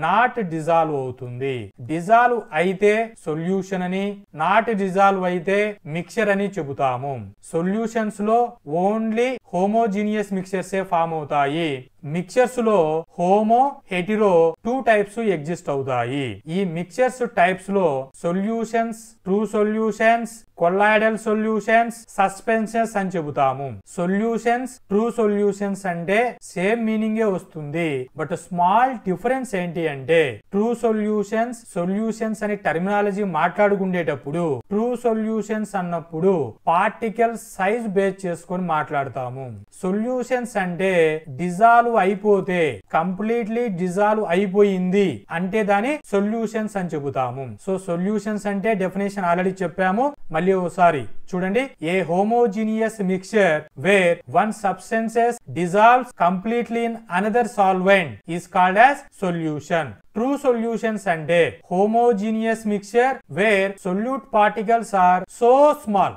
నాట్ డిజాల్వ్ అవుతుంది. డిజాల్వ్ అయితే సొల్యూషన్ అని, నాట్ డిజాల్వ్ అయితే మిక్చర్ అని చెబుతాము. సొల్యూషన్స్ లో ఓన్లీ హోమోజీనియస్ మిక్చర్స్ ఫామ్ అవుతాయి. మిక్చర్స్ లో హోమో, హెటెరో 2 టైప్స్ ఎగ్జిస్ట్ అవుతాయి. ఈ మిక్చర్స్ టైప్స్ లో solutions, true solutions, colloidal solutions, suspensions అని చెబుతాము. సొల్యూషన్స్, ట్రూ సొల్యూషన్స్ అంటే సేమ్ మీనింగ్ వస్తుంది, బట్ స్మాల్ డిఫరెన్స్ ఏంటి అంటే ట్రూ సొల్యూషన్స్ అనే టర్మినాలజీ మాట్లాడుకునేటప్పుడు ట్రూ సొల్యూషన్స్ అన్నప్పుడు పార్టికల్ సైజ్ బేస్ చేసుకొని మాట్లాడతాము. సొల్యూషన్స్ అంటే డిజాల్వ్ అయిపోతే, కంప్లీట్లీ డిజాల్వ్ అయిపోయింది అంటే దాని సొల్యూషన్స్ అని చెబుతాము. సో సొల్యూషన్స్ అంటే డెఫినేషన్ ఆల్రెడీ చెప్పాము, మళ్ళీ ఒకసారి చూడండి, a homogeneous mixture where one substances dissolves completely in another solvent is called as solution. True solutions అంటే homogeneous mixture where solute particles are so small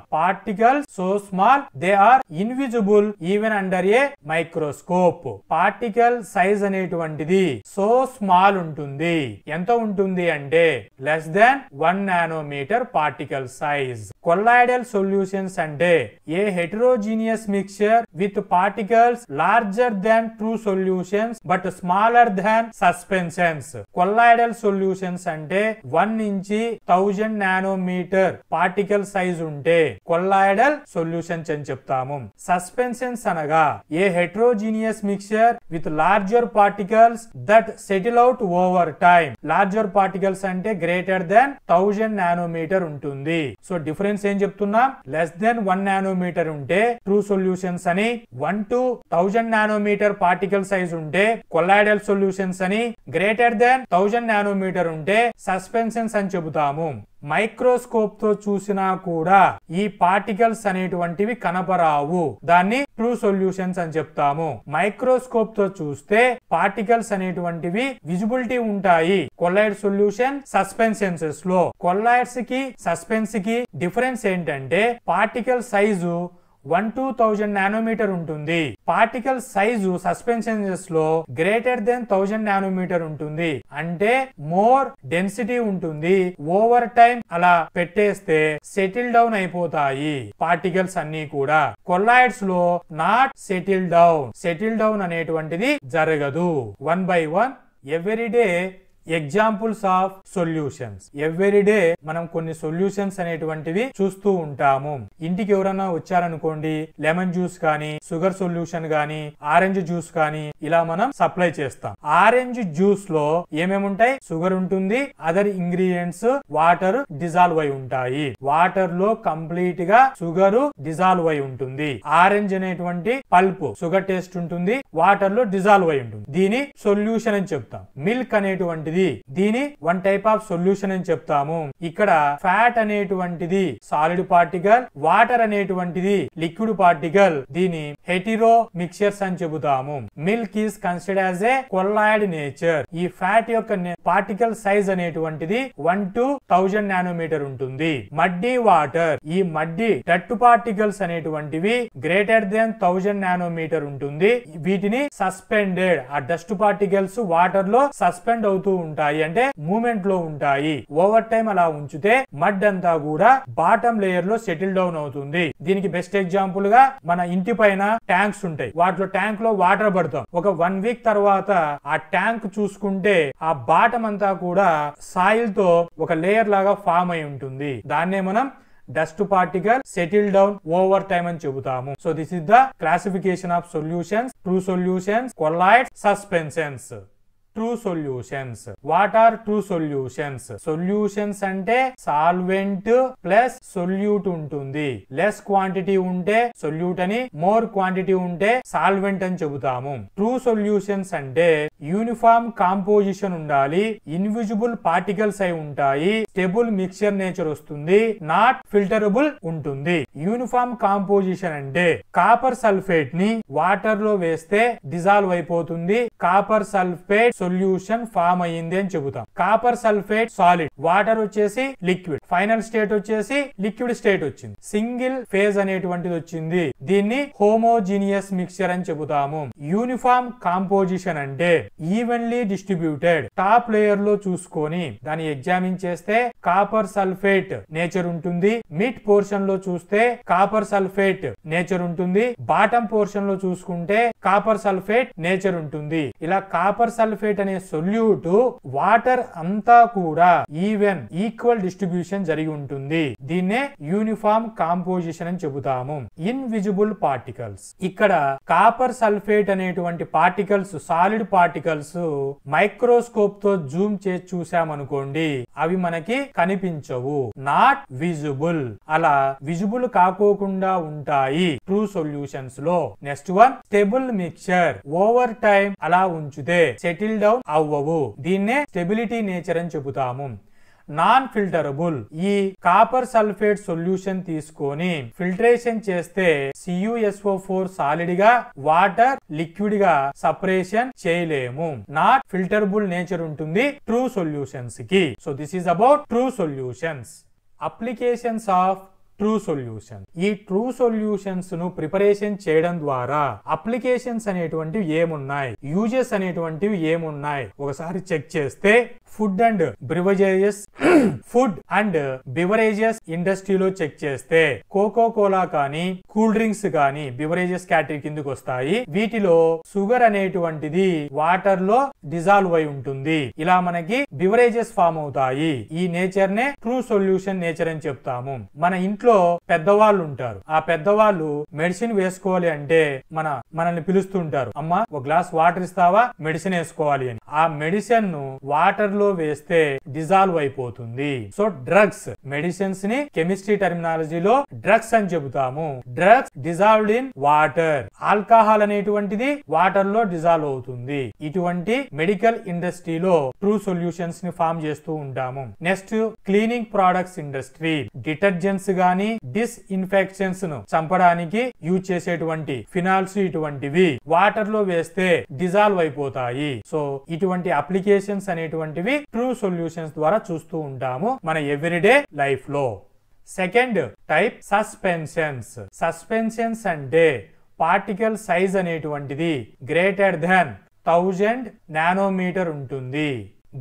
they are invisible even under a microscope. Particle size అనేటువంటిది so small ఉంటుంది. ఎంత ఉంటుంది అంటే less than 1 nanometre particle size. Colloidal solutions అంటే a heterogeneous mixture with particles larger than true solutions but smaller than suspensions. Colloidal solutions అంటే 1 నుంచి 1000 nanometre particle size ఉంటే colloidal solutions అని చెప్తాము. సస్పెన్షన్స్ అనగా a heterogeneous mixture with larger particles that settle out over time. Larger particles అంటే greater than 1000 nanometre ఉంటుంది. So difference ఏం చెప్తున్నాం, లెస్ దెన్ 1 నానోమీటర్ ఉంటే ట్రూ సొల్యూషన్స్ అని, 1 to 1000 నానోమీటర్ పార్టికల్ సైజ్ ఉంటే కొల్లాయిడల్ సొల్యూషన్స్ అని, గ్రేటర్ దాన్ 1000 నానోమీటర్ ఉంటే suspensions అని చెబుతాము. మైక్రోస్కోప్ తో చూసినా కూడా ఈ పార్టికల్స్ అనేటువంటివి కనపరావు, దాన్ని ట్రూ సొల్యూషన్స్ అని చెప్తాము. మైక్రోస్కోప్ తో చూస్తే పార్టికల్స్ అనేటువంటివి విజిబిలిటీ ఉంటాయి కొల్లాయిడ్ సొల్యూషన్ సస్పెన్షన్స్ లో. కొల్లాయిడ్స్ కి సస్పెన్స్ కి డిఫరెన్స్ ఏంటంటే పార్టికల్ సైజు 1 to 1000 నానోమీటర్ ఉంటుంది. పార్టికల్ సైజు సస్పెన్షన్స్ లో గ్రేటర్ దెన్ 1000 నానోమీటర్ ఉంటుంది. అంటే మోర్ డెన్సిటీ ఉంటుంది. ఓవర్ టైం అలా పెట్టేస్తే సెటిల్ డౌన్ అయిపోతాయి పార్టికల్స్ అన్ని కూడా. కొల్లాయిడ్స్ లో నాట్ సెటిల్ డౌన్ అనేటువంటిది జరగదు. 1 by 1 everyday examples of solutions. Everyday మనం కొన్ని సొల్యూషన్స్ అనేటువంటివి చూస్తూ ఉంటాము. ఇంటికి ఎవరైనా వచ్చారనుకోండి, లెమన్ జ్యూస్ కానీ, షుగర్ సొల్యూషన్ గానీ, ఆరెంజ్ జ్యూస్ కానీ ఇలా మనం సప్లై చేస్తాం. ఆరెంజ్ జ్యూస్ లో ఏమేమి ఉంటాయి, షుగర్ ఉంటుంది, అదర్ ఇంగ్రీడియంట్స్ వాటర్ డిజాల్వ్ అయి ఉంటాయి. వాటర్ లో కంప్లీట్ గా షుగర్ డిజాల్వ్ అయి ఉంటుంది. ఆరెంజ్ అనేటువంటి పల్ప్ షుగర్ టేస్ట్ ఉంటుంది, వాటర్ లో డిజాల్వ్ అయి ఉంటుంది. దీని సొల్యూషన్ అని చెప్తాం. మిల్క్ అనేటువంటిది దీని 1 టైప్ ఆఫ్ సొల్యూషన్ అని చెప్తాము. ఇక్కడ ఫ్యాట్ అనేటువంటిది సాలిడ్ పార్టికల్, వాటర్ అనేటువంటిది లిక్విడ్ పార్టికల్. దీని హెటిరో మిక్చర్స్ అని చెబుతాము. Milk is considered as a colloid nature. ఈ ఫ్యాట్ యొక్క పార్టికల్ సైజ్ అనేటువంటిది 1 to 1000 నానోమీటర్ ఉంటుంది. మడ్డీ వాటర్, ఈ మడ్డీ డట్ పార్టికల్స్ అనేటువంటివి గ్రేటర్ దెన్ 1000 నానోమీటర్ ఉంటుంది. వీటిని సస్పెండెడ్, ఆ డస్ట్ పార్టికల్స్ వాటర్ లో సస్పెండ్ అవుతూ ఉంటాయి, అంటే మూమెంట్ లో ఉంటాయి. ఓవర్ టైం అలా ఉంచితే మడ్ అంతా కూడా బాటమ్ లేయర్ లో సెటిల్ డౌన్ అవుతుంది. దీనికి బెస్ట్ ఎగ్జాంపుల్ గా మన ఇంటి పైన ట్యాంక్స్ ఉంటాయి. వాటిలో ట్యాంక్ లో వాటర్ పడతాం. ఒక 1 వీక్ తర్వాత ఆ ట్యాంక్ చూసుకుంటే ఆ బాటమ్ అంతా కూడా సాయిల్ తో ఒక లేయర్ లాగా ఫామ్ అయి ఉంటుంది. దాన్నే మనం dust particle settle down over time అని చెబుతాము. So this is the classification of solutions, true solutions, colloids, suspensions. True solutions. What are true solutions? Solutions అంటే సాల్వెంట్ ప్లస్ సొల్యూట్ ఉంటుంది. లెస్ క్వాంటిటీ ఉంటే సొల్యూట్ అని, మోర్ క్వాంటిటీ ఉంటే solvent అని చెబుతాము. True solutions అంటే యూనిఫామ్ కాంపోజిషన్ ఉండాలి, invisible particles అయి ఉంటాయి, స్టేబుల్ మిక్చర్ నేచర్ వస్తుంది, నాట్ ఫిల్టరబుల్ ఉంటుంది. యూనిఫామ్ కాంపోజిషన్ అంటే కాపర్ సల్ఫేట్ ని వాటర్ లో వేస్తే డిజాల్వ్ అయిపోతుంది. కాపర్ సల్ఫేట్ సొల్యూషన్ ఫామ్ అయ్యింది అని చెబుతాం. కాపర్ సల్ఫేట్ సాలిడ్, వాటర్ వచ్చేసి లిక్విడ్, ఫైనల్ స్టేట్ వచ్చేసి లిక్విడ్ స్టేట్ వచ్చింది. సింగిల్ ఫేజ్ అనేటువంటిది వచ్చింది. దీన్ని హోమోజీనియస్ మిక్చర్ అని చెబుతాము. యూనిఫామ్ కాంపోజిషన్ అంటే ఈవెన్లీ డిస్ట్రిబ్యూటెడ్. టాప్ లేయర్ లో చూసుకొని దాన్ని ఎగ్జామిన్ చేస్తే కాపర్ సల్ఫేట్ నేచర్ ఉంటుంది. మిడ్ పోర్షన్ లో చూస్తే కాపర్ సల్ఫేట్ నేచర్ ఉంటుంది. బాటమ్ పోర్షన్ లో చూసుకుంటే కాపర్ సల్ఫేట్ నేచర్ ఉంటుంది. ఇలా కాపర్ సల్ఫేట్ అనే సొల్యూట్ వాటర్ అంతా కూడా ఈక్వల్ డిస్ట్రిబ్యూషన్ జరిగి ఉంటుంది. దీన్నే యూనిఫామ్ కాంపోజిషన్ అని చెబుతాము. Invisible particles. ఇక్కడ కాపర్ సల్ఫేట్ అనేటువంటి పార్టికల్స్, సాలిడ్ పార్టికల్స్ మైక్రోస్కోప్ తో జూమ్ చేసి చూసామనుకోండి, అవి మనకి కనిపించవు, నాట్ విజిబుల్. అలా విజిబుల్ కాకోకుండా ఉంటాయి ట్రూ సొల్యూషన్స్ లో. Next one, stable mixture. Over time అలా ఉంచితే సెటిల్ డౌన్ అవ్వవు. దీన్నే స్టెబిలిటీ నేచర్ అని చెబుతాము. నాన్ ఫిల్టరబుల్. ఈ కాపర్ సల్ఫేట్ సొల్యూషన్ తీసుకొని ఫిల్టరేషన్ చేస్తే CuSO4 సాలిడ్ గా వాటర్ లిక్విడ్ గా సపరేషన్ చేయలేము. నాట్ ఫిల్టరబుల్ నేచర్ ఉంటుంది ట్రూ సొల్యూషన్స్ కి. So this is about true solutions. Applications of true solution. ఈ ట్రూ సొల్యూషన్స్ ను ప్రిపరేషన్ చేయడం ద్వారా అప్లికేషన్స్ అనేటువంటివి ఏమున్నాయి, యూజెస్ అనేటువంటివి ఏమున్నాయి ఒకసారి చెక్ చేస్తే ఫుడ్ అండ్ బ్రివరేజెస్ ఇండస్ట్రీలో చెక్ చేస్తే కోకో కోలా కానీ కూల్ డ్రింక్స్ కానీ బివరేజెస్ కేటగిరీ కిందకి వస్తాయి. వీటిలో షుగర్ అనేటువంటిది వాటర్ లో డిజాల్వ్ అయి ఉంటుంది. ఇలా మనకి బివరేజెస్ ఫామ్ అవుతాయి. ఈ నేచర్ నే ట్రూ సొల్యూషన్ నేచర్ అని చెప్తాము. మన ఇంట్లో పెద్దవాళ్ళు ఉంటారు. ఆ పెద్దవాళ్ళు మెడిసిన్ వేసుకోవాలి అంటే మనల్ని పిలుస్తుంటారు, అమ్మా ఒక గ్లాస్ వాటర్ ఇస్తావా, మెడిసిన్ వేసుకోవాలి అని. ఆ మెడిసిన్ ను వాటర్ లో వేస్తే డిజాల్వ్ అయిపోతుంది. సో డ్రగ్స్, మెడిసిన్స్ ని కెమిస్ట్రీ టర్మినాలజీలో డ్రగ్స్ అని చెబుతాము. Drugs dissolved in water. Alcohol అనేటువంటిది వాటర్ లో డిజాల్వ్ అవుతుంది. ఇటువంటి మెడికల్ ఇండస్ట్రీలో ట్రూ సొల్యూషన్స్ ని ఫామ్ చేస్తూ ఉంటాము. Next cleaning products industry. Detergents గాని డిస్ఇన్ఫెక్షన్స్ ను చంపడానికి యూజ్ చేసేటువంటి ఫినాల్స్ ఇటువంటివి వాటర్ లో వేస్తే డిజాల్వ్ అయిపోతాయి. సో ఇటువంటి అప్లికేషన్స్ అనేటువంటివి ట్రూ సొల్యూషన్స్ ద్వారా చూస్తూ ఉంటాము మన ఎవ్రీడే లైఫ్ లో. Second type suspensions. సస్పెన్షన్స్ అంటే పార్టికల్ సైజ్ అనేటువంటిది గ్రేటర్ దాన్ 1000 నానోమీటర్ ఉంటుంది.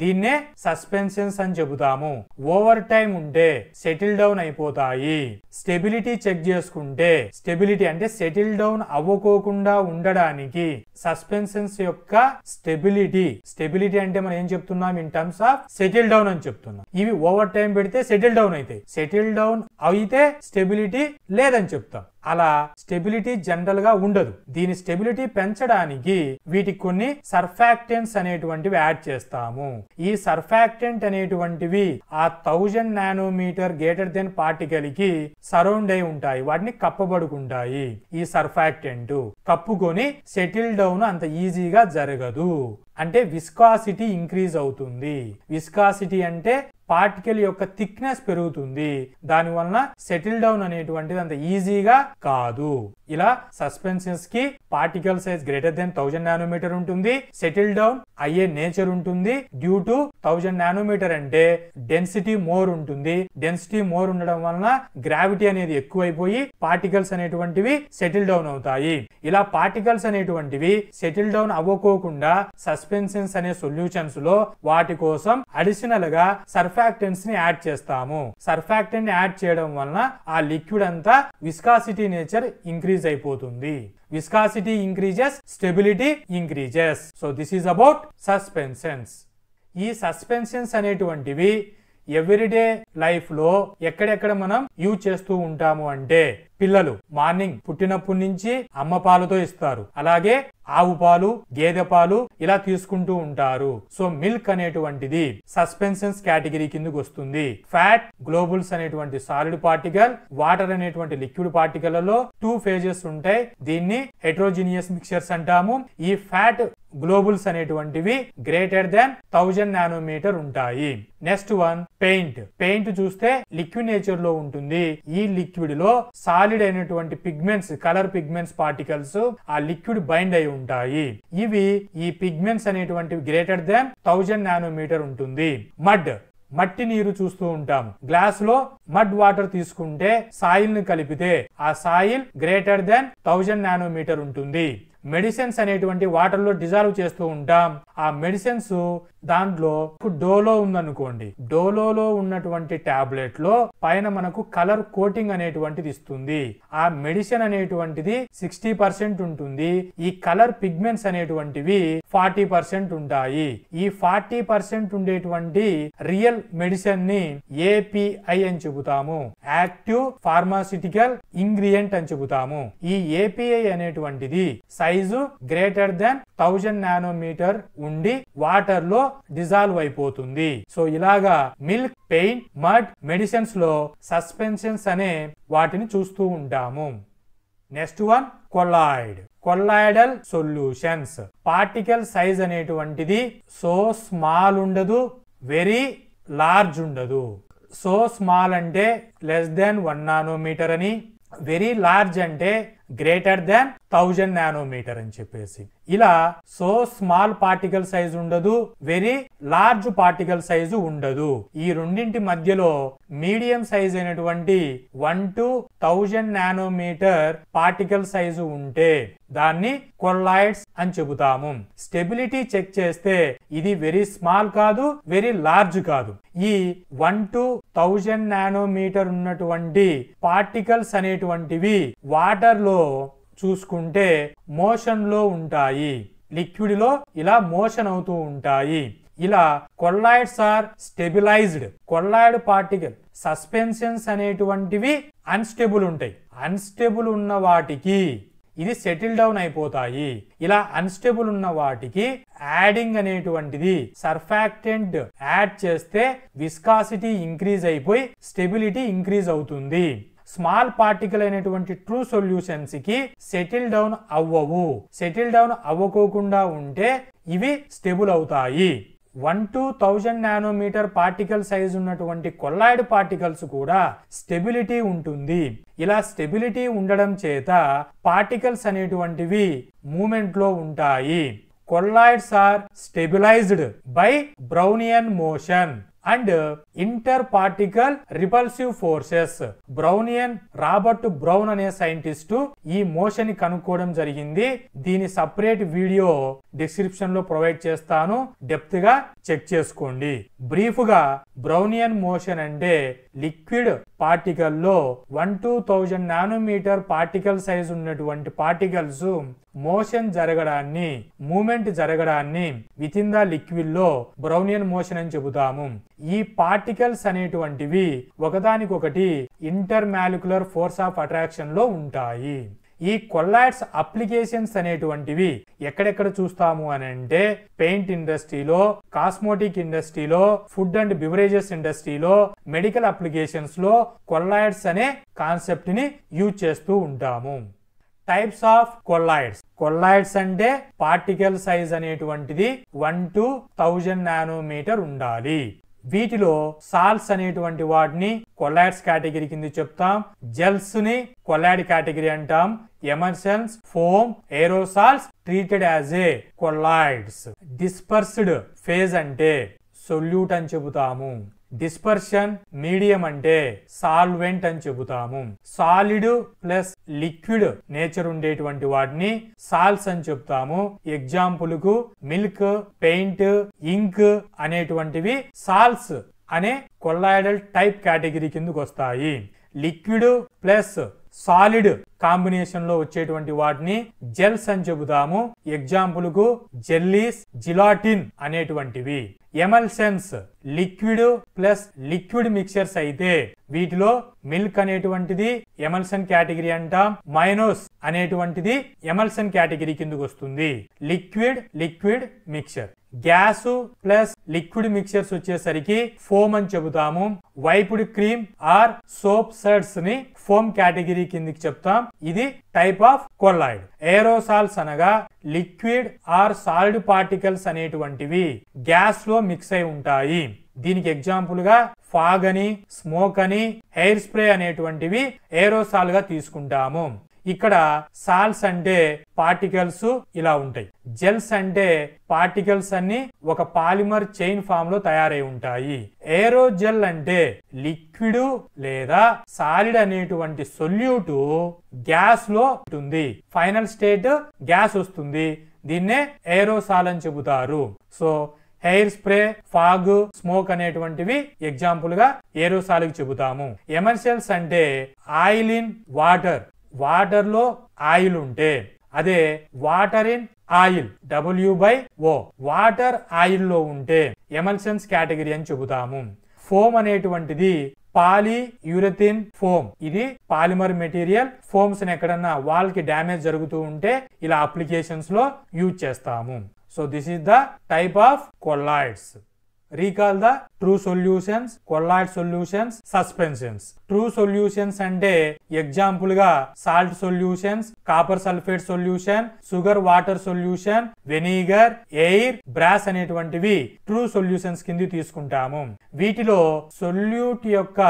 దీన్నే సస్పెన్షన్స్ అని చెబుతాము. ఓవర్ టైం ఉంటే సెటిల్ డౌన్ అయిపోతాయి. స్టెబిలిటీ చెక్ చేసుకుంటే స్టెబిలిటీ అంటే సెటిల్ డౌన్ అవ్వకోకుండా ఉండడానికి సస్పెన్షన్స్ యొక్క స్టెబిలిటీ అంటే మనం ఏం చెప్తున్నాం, in terms of settle down అని చెప్తున్నాం. ఇవి ఓవర్ టైం పెడితే సెటిల్ డౌన్ అవుతాయి. సెటిల్ డౌన్ అయితే స్టెబిలిటీ లేదని చెప్తాం. అలా స్టెబిలిటీ జనరల్ గా ఉండదు. దీని స్టెబిలిటీ పెంచడానికి వీటికి కొన్ని సర్ఫాక్టెంట్స్ అనేటువంటివి యాడ్ చేస్తాము. ఈ సర్ఫాక్టెంట్ అనేటువంటివి ఆ 1000 నానోమీటర్ గ్రేటర్ దెన్ పార్టికల్ కి సరౌండ్ అయి ఉంటాయి. వాటిని కప్పబడుకుంటాయి. ఈ సర్ఫాక్టెంట్ కప్పుకొని సెటిల్ డౌన్ అంత ఈజీగా జరగదు. అంటే విస్కాసిటీ ఇంక్రీజ్ అవుతుంది. విస్కాసిటీ అంటే పార్టికల్ యొక్క థిక్నెస్ పెరుగుతుంది. దాని వలన సెటిల్ డౌన్ అనేటువంటిది అంత ఈజీగా కాదు. ఇలా సస్పెన్షన్స్ కి particle size greater than 1000 nanometre ఉంటుంది. సెటిల్ డౌన్ అయ్యే నేచర్ ఉంటుంది. డ్యూ టు 1000 నానోమీటర్ అంటే డెన్సిటీ మోర్ ఉంటుంది. డెన్సిటీ మోర్ ఉండడం వలన గ్రావిటీ అనేది ఎక్కువైపోయి పార్టికల్స్ అనేటువంటివి సెటిల్ డౌన్ అవుతాయి. ఇలా పార్టికల్స్ అనేటువంటివి సెటిల్ డౌన్ అవ్వకోకుండా సస్పెన్షన్స్ అనే సొల్యూషన్స్ లో వాటి కోసం అడిషనల్ గా సర్ఫాక్టెంట్స్ ని యాడ్ చేస్తాము. సర్ఫాక్టెంట్ యాడ్ చేయడం వలన ఆ లిక్విడ్ అంతా విస్కాసిటీ నేచర్ ఇంక్రీజ్ అయిపోతుంది. Viscosity increases, stability increases. So this is about suspensions. ఈ సస్పెన్షన్స్ అనేటువంటివి ఎవ్రీడే లైఫ్ లో ఎక్కడెక్కడ మనం యూజ్ చేస్తూ ఉంటాము అంటే పిల్లలు మార్నింగ్ పుట్టినప్పటి నుంచి అమ్మ పాలతో ఇస్తారు. అలాగే ఆవు పాలు, గేదె పాలు ఇలా తీసుకుంటూ ఉంటారు. సో మిల్క్ అనేటువంటిది సస్పెన్షన్స్ కేటగిరీ కిందకి వస్తుంది. ఫ్యాట్ గ్లోబుల్స్ అనేటువంటి సాలిడ్ పార్టికల్, వాటర్ అనేటువంటి లిక్విడ్ పార్టికల్లో 2 ఫేజెస్ ఉంటాయి. దీన్ని హెట్రోజినియస్ మిక్చర్స్ అంటాము. ఈ ఫ్యాట్ గ్లోబుల్స్ అనేటువంటివి గ్రేటర్ దాన్ 1000 నానోమీటర్ ఉంటాయి. నెక్స్ట్ వన్ పెయింట్ చూస్తే లిక్విడ్ నేచర్ లో ఉంటుంది. ఈ లిక్విడ్ లో సాలిడ్ అయినటువంటి పిగ్మెంట్స్, కలర్ పిగ్మెంట్స్ పార్టికల్స్ ఆ లిక్విడ్ బైండ్ అయి ఉంటాయి. ఇవి ఈ పిగ్మెంట్స్ అనేటువంటివి గ్రేటర్ దాన్ 1000 నానోమీటర్ ఉంటుంది. మట్టి నీరు చూస్తూ ఉంటాము. గ్లాస్ లో మడ్ వాటర్ తీసుకుంటే సాయిల్ ని కలిపితే ఆ సాయిల్ గ్రేటర్ దాన్ 1000 నానోమీటర్ ఉంటుంది. మెడిసిన్స్ అనేటువంటి వాటర్ లో డిజాల్వ్ చేస్తూ ఉంటాం. ఆ మెడిసిన్స్ దాంట్లో డోలో ఉందనుకోండి, డోలోలో ఉన్నటువంటి టాబ్లెట్ లో పైన మనకు కలర్ కోటింగ్ అనేటువంటిది ఇస్తుంది. ఆ మెడిసిన్ అనేటువంటిది 60% ఉంటుంది. ఈ కలర్ పిగ్మెంట్స్ అనేటువంటివి 40% ఉంటాయి. ఈ 40% ఉండేటువంటి రియల్ మెడిసిన్ ని API అని చెబుతాము. యాక్టివ్ ఫార్మాసిటికల్ ఇంగ్రీడియంట్ అని చెబుతాము. ఈ API అనేటువంటిది సైజు గ్రేటర్ దాన్ 1000 నానోమీటర్ ఉండి వాటర్ లో డిజాల్వ్ అయిపోతుంది. సో ఇలాగా మిల్క్, పెయింట్, మడ్, మెడిసిన్స్ లో సస్పెన్షన్స్ అనే వాటిని చూస్తూ ఉంటాము. Next one colloidal solutions. Particle size అనేటువంటిది సో స్మాల్ ఉండదు, వెరీ లార్జ్ ఉండదు. సో స్మాల్ అంటే లెస్ దెన్ 1 నానోమీటర్ అని, వెరీ లార్జ్ అంటే గ్రేటర్ దాన్ 1000 నానోమీటర్ అని చెప్పేసి. ఇలా సో స్మాల్ పార్టికల్ సైజ్ ఉండదు, వెరీ లార్జ్ పార్టికల్ సైజు ఉండదు. ఈ రెండింటి మధ్యలో మీడియం సైజ్ అయినటువంటి 1 to 1000 నానోమీటర్ పార్టికల్ సైజు ఉంటే దాన్ని కొల్లాయిడ్స్ అని చెబుతాము. స్టెబిలిటీ చెక్ చేస్తే ఇది వెరీ స్మాల్ కాదు, వెరీ లార్జ్ కాదు. ఈ 1 to 1000 నానోమీటర్ ఉన్నటువంటి పార్టికల్స్ అనేటువంటివి వాటర్ లో చూసుకుంటే మోషన్ లో ఉంటాయి, లిక్విడ్ లో ఇలా మోషన్ అవుతూ ఉంటాయి. ఇలా colloids are stabilised. Colloid particle suspensions అనేటువంటివి అన్స్టేబుల్ ఉంటాయి. అన్స్టేబుల్ ఉన్న వాటికి ఇది సెటిల్ డౌన్ అయిపోతాయి. ఇలా అన్స్టేబుల్ ఉన్న వాటికి యాడింగ్ అనేటువంటిది సర్ఫాక్టెంట్ యాడ్ చేస్తే విస్కాసిటీ ఇంక్రీజ్ అయిపోయి స్టెబిలిటీ ఇంక్రీజ్ అవుతుంది. స్మాల్ పార్టికల్ అయినటువంటి ట్రూ సొల్యూషన్స్ కి సెటిల్ డౌన్ అవ్వవు. సెటిల్ డౌన్ అవ్వకోకుండా ఉంటే ఇవి స్టెబుల్ అవుతాయి. 1 to 1000 నానోమీటర్ పార్టికల్ సైజ్ ఉన్నటువంటి కొల్లాయిడ్ పార్టికల్స్ కూడా స్టెబిలిటీ ఉంటుంది. ఇలా స్టెబిలిటీ ఉండడం చేత పార్టికల్స్ అనేటువంటివి మూమెంట్ లో ఉంటాయి. Colloids are stabilised by Brownian motion and inter particle repulsive forces. Brownian Robert Brown అనే సైంటిస్టు ఈ మోషన్ ని కనుక్కోవడం జరిగింది. దీని సపరేట్ వీడియో డిస్క్రిప్షన్ లో ప్రొవైడ్ చేస్తాను, డెప్త్ గా చెక్ చేసుకోండి. బ్రీఫ్ గా బ్రౌనియన్ మోషన్ అంటే లిక్విడ్ పార్టికల్ లో 1 to 1000 నానోమీటర్ పార్టికల్ సైజ్ ఉన్నటువంటి పార్టికల్స్ మోషన్ జరగడాన్ని, మూమెంట్ జరగడాన్ని విత్ ఇన్ ద లిక్విడ్ లో బ్రౌనియన్ మోషన్ అని చెబుతాము. ఈ పార్టికల్స్ అనేటువంటివి ఒకదానికొకటి inter molecular force of attraction లో ఉంటాయి. ఈ కొల్లాయిడ్స్ అప్లికేషన్స్ అనేటువంటివి ఎక్కడెక్కడ చూస్తాము అని అంటే పెయింట్ ఇండస్ట్రీలో, కాస్మోటిక్ ఇండస్ట్రీలో, ఫుడ్ అండ్ బివరేజెస్ ఇండస్ట్రీలో, మెడికల్ అప్లికేషన్స్ లో కొల్లాయిడ్స్ అనే కాన్సెప్ట్ ని యూజ్ చేస్తూ ఉంటాము. Types of colloids. కొల్లాయిడ్స్ అంటే పార్టికల్ సైజ్ అనేటువంటిది 1 to 1000 నానోమీటర్ ఉండాలి. వీటిలో సాల్ట్స్ అనేటువంటి వాటిని కొల్లాయిడ్స్ కేటగిరీ కింద చెప్తాం. జెల్స్ ని కొల్లాయిడ్ కేటగిరీ అంటాం. Emulsions, foam, aerosols treated as a colloids. Dispersed phase అంటే సొల్యూట్ అని చెబుతాము. డిస్పర్షన్ మీడియం అంటే సాల్వెంట్ అని చెబుతాము. సాలిడ్ ప్లస్ లిక్విడ్ నేచర్ ఉండేటువంటి వాటిని సాల్ట్స్ అని చెప్తాము. ఎగ్జాంపుల్ కు మిల్క్, పెయింట్, ఇంక్ అనేటువంటివి సాల్ట్స్ అనే కొల్లాయిడల్ టైప్ కేటగిరీ కిందకు వస్తాయి. లిక్విడ్ ప్లస్ సాలిడ్ కాంబినేషన్ లో వచ్చేటువంటి వాటిని జెల్స్ అని చెబుతాము. ఎగ్జాంపుల్ కు జెల్లీస్, జిలాటిన్ అనేటువంటివి. ఎమల్సన్స్ లిక్విడ్ ప్లస్ లిక్విడ్ మిక్చర్స్ అయితే వీటిలో మిల్క్ అనేటువంటిది ఎమల్సన్ కేటగిరీ అంటాం. మైనోస్ అనేటువంటిది ఎమల్సన్ కేటగిరీ కిందకు వస్తుంది. Liquid mixture. Gas plus liquid mixtures వచ్చేసరికి ఫోమ్ అని చెబుతాము. వైప్డ్ క్రీమ్ ఆర్ సోప్ సడ్స్ ని ఫోమ్ కేటగిరీ కిందకి చెప్తాం. ఇది టైప్ ఆఫ్ కొల్లాయిడ్. ఏరోసాల్స్ అనగా లిక్విడ్ ఆర్ సాలిడ్ పార్టికల్స్ అనేటువంటివి గ్యాస్ లో మిక్స్ అయి ఉంటాయి. దీనికి ఎగ్జాంపుల్ గా ఫాగ్ అని, స్మోక్ అని, హెయిర్ స్ప్రే అనేటువంటివి ఏరోసాల్ గా తీసుకుంటాము. ఇక్కడ సాల్ట్స్ అంటే పార్టికల్స్ ఇలా ఉంటాయి. జెల్స్ అంటే పార్టికల్స్ అన్ని ఒక పాలిమర్ చైన్ ఫామ్ లో తయారై ఉంటాయి. ఏరోజెల్ అంటే లిక్విడ్ లేదా సాలిడ్ అనేటువంటి సొల్యూట్ గ్యాస్ లో ఉంటుంది. ఫైనల్ స్టేట్ గ్యాస్ వస్తుంది. దీన్నే ఏరోసాల్ అని చెబుతారు. So hair spray, fog, smoke అనేటువంటివి ఎగ్జాంపుల్ గా ఏరోసాల్ కి చెబుతాము. ఎమర్సెల్స్ అంటే ఆయిల్ ఇన్ వాటర్. వాటర్ లో ఆయిల్ ఉంటే అదే water in oil WO. Water oil లో ఉంటే ఎమల్సన్స్ కేటగిరీ అని చెబుతాము. ఫోమ్ అనేటువంటిది పాలియూరథిన్ ఫోమ్. ఇది పాలిమర్ మెటీరియల్. ఫోమ్స్ ఎక్కడన్నా వాల్ కి డ్యామేజ్ జరుగుతూ ఉంటే ఇలా అప్లికేషన్స్ లో యూజ్ చేస్తాము. So this is the type of colloids. Recall the true solutions, colloid solutions, suspensions. True solutions అంటే ఎగ్జాంపుల్ గా salt solutions, copper sulphate solution, sugar water solution, vinegar, air, brass అనేటువంటివి true solutions కింద తీసుకుంటాము. వీటిలో solute యొక్క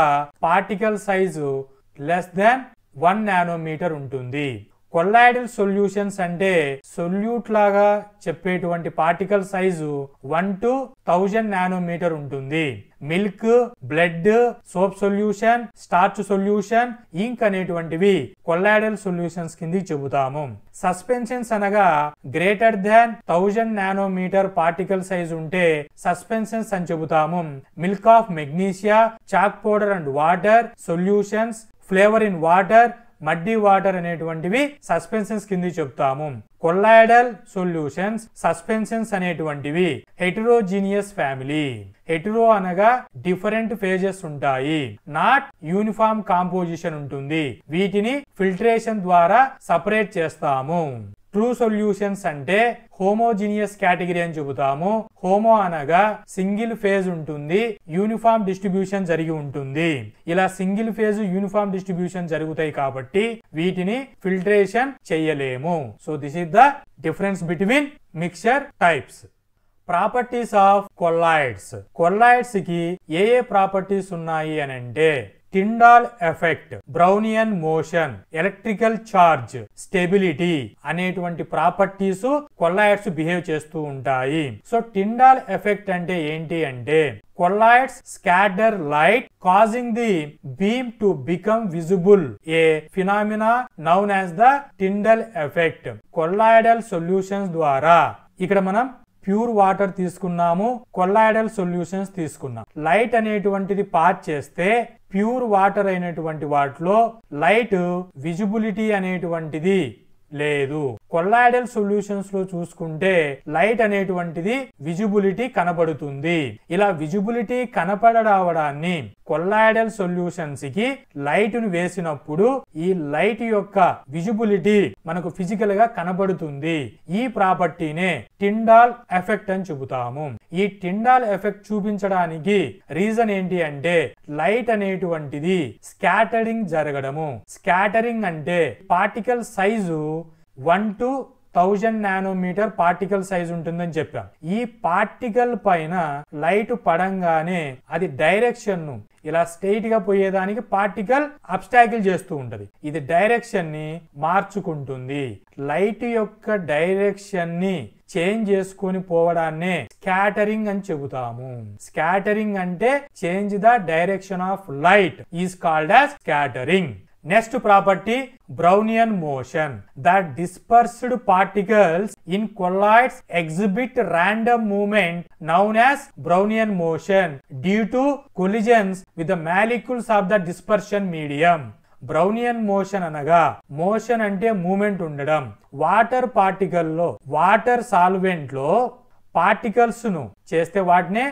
particle size less than 1 nanometre ఉంటుంది. Colloidal solutions అంటే solute లాగా చెప్పేటువంటి పార్టికల్ సైజు 1 to 1000 నానోమీటర్ ఉంటుంది. Milk, blood, soap solution, starch solution, ink అనేటువంటివి కొల్లాయిడల్ సొల్యూషన్స్ కింద చెబుతాము. సస్పెన్షన్స్ అనగా greater than 1000 nanometre particle size ఉంటే సస్పెన్షన్స్ అని చెబుతాము. Milk of magnesia, chalk powder and water solutions, flavour in water, muddy water అనేటువంటివి suspensions కింద చెప్తాము. కొల్లాయిడల్ సొల్యూషన్స్, సస్పెన్షన్స్ అనేటువంటివి హెటరోజీనియస్ ఫ్యామిలీ. హెటరో అనగా డిఫరెంట్ ఫేజెస్ ఉంటాయి, నాట్ యూనిఫామ్ కాంపోజిషన్ ఉంటుంది. వీటిని ఫిల్టరేషన్ ద్వారా సపరేట్ చేస్తాము. ట్రూ సొల్యూషన్స్ అంటే హోమోజీనియస్ కేటగిరీ అని చెబుతాము. హోమో అనగా సింగిల్ ఫేజ్ ఉంటుంది, యూనిఫామ్ డిస్ట్రిబ్యూషన్ జరిగి ఉంటుంది. ఇలా సింగిల్ ఫేజ్ యూనిఫామ్ డిస్ట్రిబ్యూషన్ జరుగుతాయి కాబట్టి వీటిని ఫిల్టరేషన్ చేయలేము. So this is the difference between mixture types. Properties of colloids. Colloids కి ఏ ప్రాపర్టీస్ ఉన్నాయి అని అంటే Tyndall effect, Brownian motion, electrical charge, stability అనేటువంటి ప్రాపర్టీస్ కొల్లాయిడ్స్ బిహేవ్ చేస్తూ ఉంటాయి. సో టిండాల్ ఎఫెక్ట్ అంటే ఏంటి అంటే colloids scatter light causing the beam to become visible, a phenomena known as the Tyndall effect. Colloidal solutions ద్వారా ఇక్కడ మనం pure water తీసుకున్నాము, కొల్లాయిడల్ సొల్యూషన్స్ తీసుకున్నాం. లైట్ అనేటువంటిది పాస్ చేస్తే ప్యూర్ వాటర్ అయినటువంటి వాటిలో లైట్ విజిబిలిటీ అనేటువంటిది లేదు. కొల్లాయిడల్ సొల్యూషన్స్ లో చూసుకుంటే లైట్ అనేటువంటిది విజిబిలిటీ కనబడుతుంది. ఇలా విజిబిలిటీ కనపడడాన్ని కొల్లాయిడల్ సొల్యూషన్స్ కి లైట్ ను వేసినప్పుడు ఈ లైట్ యొక్క విజిబిలిటీ మనకు ఫిజికల్ గా కనబడుతుంది. ఈ ప్రాపర్టీనే టిండాల్ ఎఫెక్ట్ అని చెబుతాము. ఈ టిండాల్ ఎఫెక్ట్ చూపించడానికి రీజన్ ఏంటి అంటే లైట్ అనేటువంటిది స్కాటరింగ్ జరగడము. స్కాటరింగ్ అంటే particle size 1 to 1000 nanometre particle size ఉంటుందని చెప్పాం. ఈ పార్టికల్ పైన లైట్ పడంగానే అది డైరెక్షన్ ను ఇలా స్ట్రైట్ గా పోయేదానికి పార్టికల్ అబ్స్టాకిల్ చేస్తూ ఉంటది. ఇది డైరెక్షన్ ని మార్చుకుంటుంది. లైట్ యొక్క డైరెక్షన్ ని చేంజ్ చేసుకొని పోవడాన్నే స్కాటరింగ్ అని చెబుతాము. స్కాటరింగ్ అంటే change the direction of light is called as scattering. Next property, Brownian motion. The dispersed particles in colloids exhibit random movement known as Brownian motion due to collisions with the molecules of the dispersion medium. Brownian motion అనగా motion అంటే moment ఉండడం. Water particle లో water solvent లో particles ను చేస్తే వాటినే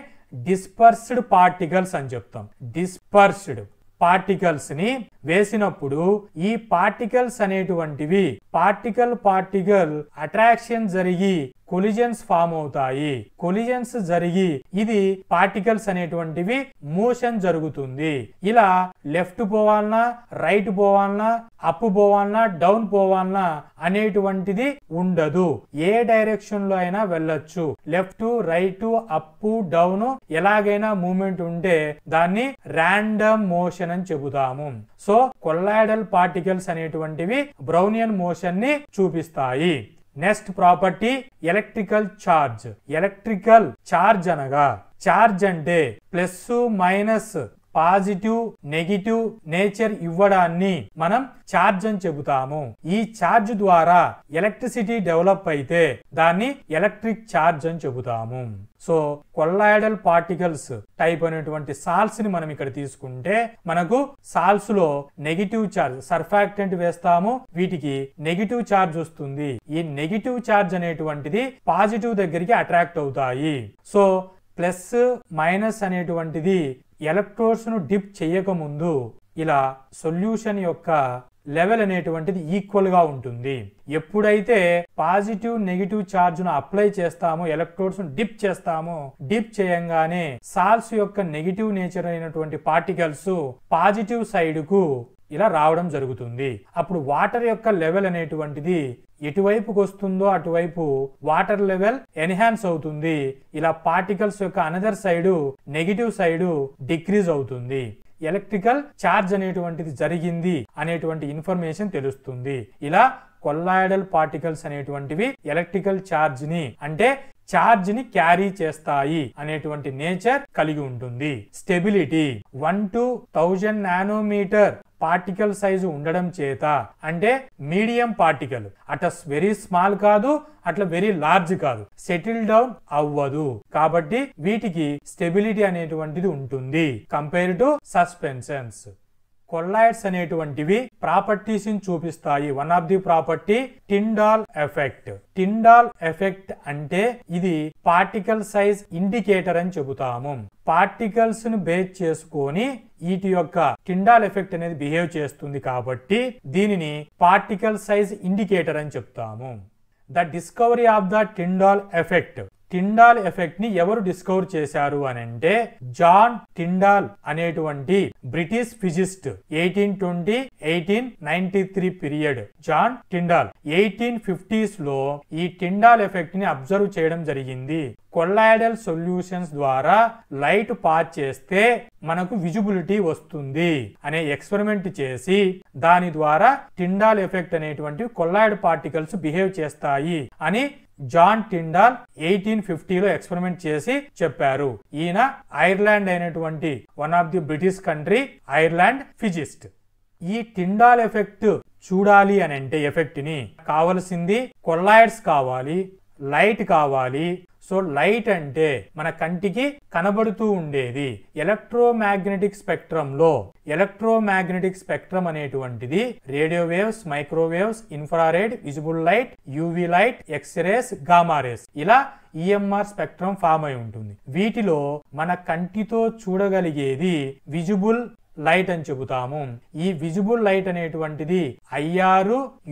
dispersed particles అని చెప్తాం. డిస్పర్స్డ్ పార్టికల్స్ ని వేసినప్పుడు ఈ పార్టికల్స్ అనేటువంటివి పార్టికల్ అట్రాక్షన్ జరిగి కొలిజన్స్ ఫామ్ అవుతాయి. కొలిజన్స్ జరిగి ఇది పార్టికల్స్ అనేటువంటివి మోషన్ జరుగుతుంది. ఇలా లెఫ్ట్ పోవాలన్నా, రైట్ పోవాలన్నా, అప్ పోవాలన్నా, డౌన్ పోవాలన్నా అనేటువంటిది ఉండదు. ఏ డైరెక్షన్ లో అయినా వెళ్ళొచ్చు. లెఫ్ట్, రైట్, అప్, డౌన్ ఎలాగైనా మూమెంట్ ఉంటే దాన్ని ర్యాండమ్ మోషన్ అని చెబుతాము. సో కొల్లాయిడల్ పార్టికల్స్ అనేటువంటివి బ్రౌనియన్ మోషన్ ని చూపిస్తాయి. Next property electrical charge. Electrical charge అనగా చార్జ్ అంటే plus minus positive negative nature ఇవ్వడాన్ని మనం చార్జ్ అని చెబుతాము. ఈ చార్జ్ ద్వారా ఎలక్ట్రిసిటీ డెవలప్ అయితే దాన్ని ఎలక్ట్రిక్ చార్జ్ అని చెబుతాము. సో కొల్లాయిడల్ పార్టికల్స్ టైప్ అనేటువంటి సాల్స్ ని మనం ఇక్కడ తీసుకుంటే మనకు సాల్స్ లో నెగిటివ్ చార్జ్ సర్ఫాక్టెంట్ వేస్తాము, వీటికి నెగిటివ్ చార్జ్ వస్తుంది. ఈ నెగిటివ్ చార్జ్ అనేటువంటిది పాజిటివ్ దగ్గరికి అట్రాక్ట్ అవుతాయి. సో ప్లస్ మైనస్ అనేటువంటిది ఎలక్ట్రోడ్స్ ను డిప్ చేయక ముందు ఇలా సొల్యూషన్ యొక్క లెవెల్ అనేటువంటిది ఈక్వల్ గా ఉంటుంది. ఎప్పుడైతే పాజిటివ్ నెగిటివ్ చార్జ్ ను అప్లై చేస్తామో, ఎలక్ట్రోడ్స్ ను డిప్ చేస్తామో, డిప్ చేయంగానే సాల్స్ యొక్క నెగిటివ్ నేచర్ అయినటువంటి పార్టికల్స్ పాజిటివ్ సైడ్ కు ఇలా రావడం జరుగుతుంది. అప్పుడు వాటర్ యొక్క లెవెల్ అనేటువంటిది ఎటువైపుకి వస్తుందో అటువైపు వాటర్ లెవెల్ ఎన్హాన్స్ అవుతుంది. ఇలా పార్టికల్స్ యొక్క another side negative side decrease అవుతుంది. ఎలక్ట్రికల్ ఛార్జ్ అనేటువంటిది జరిగింది అనేటువంటి ఇన్ఫర్మేషన్ తెలుస్తుంది. ఇలా కొల్లాయిడల్ పార్టికల్స్ అనేటువంటివి ఎలక్ట్రికల్ ఛార్జ్ ని అంటే ఛార్జ్ ని క్యారీ చేస్తాయి అనేటువంటి నేచర్ కలిగి ఉంటుంది. Stability 1 to 1000 nanometre particle size ఉండడం చేత, అంటే మీడియం పార్టికల్, అట్లా వెరీ స్మాల్ కాదు, అట్లా వెరీ లార్జ్ కాదు, సెటిల్ డౌన్ అవ్వదు. కాబట్టి వీటికి స్టెబిలిటీ అనేటువంటిది ఉంటుంది కంపేర్ టు సస్పెన్షన్స్. కొల్లాయిడ్స్ అనేటువంటివి ప్రాపర్టీస్ ని చూపిస్తాయి. One of the property Tyndall effect. Tyndall effect అంటే ఇది పార్టికల్ సైజ్ ఇండికేటర్ అని చెబుతాము. పార్టికల్స్ ను బేస్ చేసుకొని వీటి యొక్క టిండాల్ ఎఫెక్ట్ అనేది బిహేవ్ చేస్తుంది కాబట్టి దీనిని పార్టికల్ సైజ్ ఇండికేటర్ అని చెప్తాము. The discovery of the Tyndall effect. Tyndall effect ని ఎవరు డిస్కవర్ చేశారు అని అంటే జాన్ టిండాల్ అనేటువంటి British physicist 1820-1893 period. John Tyndall 1850s లో ఈ టిండాల్ ఎఫెక్ట్ ని అబ్జర్వ్ చేయడం జరిగింది. కొల్లాయిడల్ సొల్యూషన్స్ ద్వారా లైట్ పాస్ చేస్తే మనకు విజిబిలిటీ వస్తుంది అనే ఎక్స్పెరిమెంట్ చేసి దాని ద్వారా టిండాల్ ఎఫెక్ట్ అనేటువంటి కొల్లాయిడ్ పార్టికల్స్ బిహేవ్ చేస్తాయి అని జాన్ టిండాల్ 1850లో ఎక్స్పెరిమెంట్ చేసి చెప్పారు. ఈయన ఐర్లాండ్ అయినటువంటి one of the British country Ireland physicist. ఈ టిండాల్ ఎఫెక్ట్ చూడాలి అని అంటే ఎఫెక్ట్ ని కావలసింది కొల్లాయిడ్స్ కావాలి, లైట్ కావాలి. సో లైట్ అంటే మన కంటికి కనబడుతూ ఉండేది. ఎలక్ట్రోమాగ్నెటిక్ స్పెక్ట్రమ్ అనేటువంటిది radio waves, microwaves, infrared, visible light, UV light, X-rays, gamma rays, ఇలా ఈఎంఆర్ స్పెక్ట్రమ్ ఫామ్ అయి ఉంటుంది. వీటిలో మన కంటితో చూడగలిగేది విజిబుల్ లైట్ అని చెబుతాము. ఈ విజిబుల్ లైట్ అనేటువంటిది IR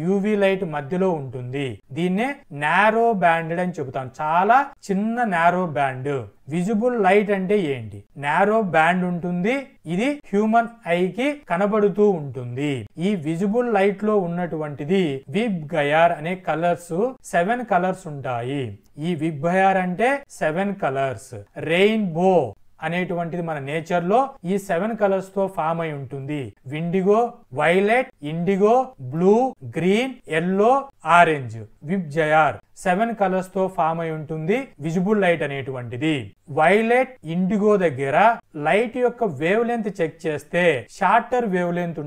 UV లైట్ మధ్యలో ఉంటుంది. దీన్నే నారో బ్యాండెడ్ అని చెబుతాం. చాలా చిన్న నారో బ్యాండ్. విజిబుల్ లైట్ అంటే ఏంటి? నారో బ్యాండ్ ఉంటుంది. ఇది హ్యూమన్ ఐకి కనబడుతూ ఉంటుంది. ఈ విజిబుల్ లైట్ లో ఉన్నటువంటిది విబ్ గయార్ అనే కలర్స్ 7 కలర్స్ ఉంటాయి. ఈ విబ్ గయార్ అంటే 7 కలర్స్. రెయిన్బో అనేటువంటిది మన నేచర్ లో ఈ 7 కలర్స్ తో ఫామ్ అయి ఉంటుంది. విండిగో, violet, indigo, blue, green, yellow, orange. VIBGYOR 7 colours తో ఫామ్ అయి ఉంటుంది విజిబుల్ లైట్ అనేటువంటిది. వైలెట్, ఇండిగో దగ్గర లైట్ యొక్క వేవ్ లెంత్ చెక్ చేస్తే షార్టర్ వేవ్ లెంత్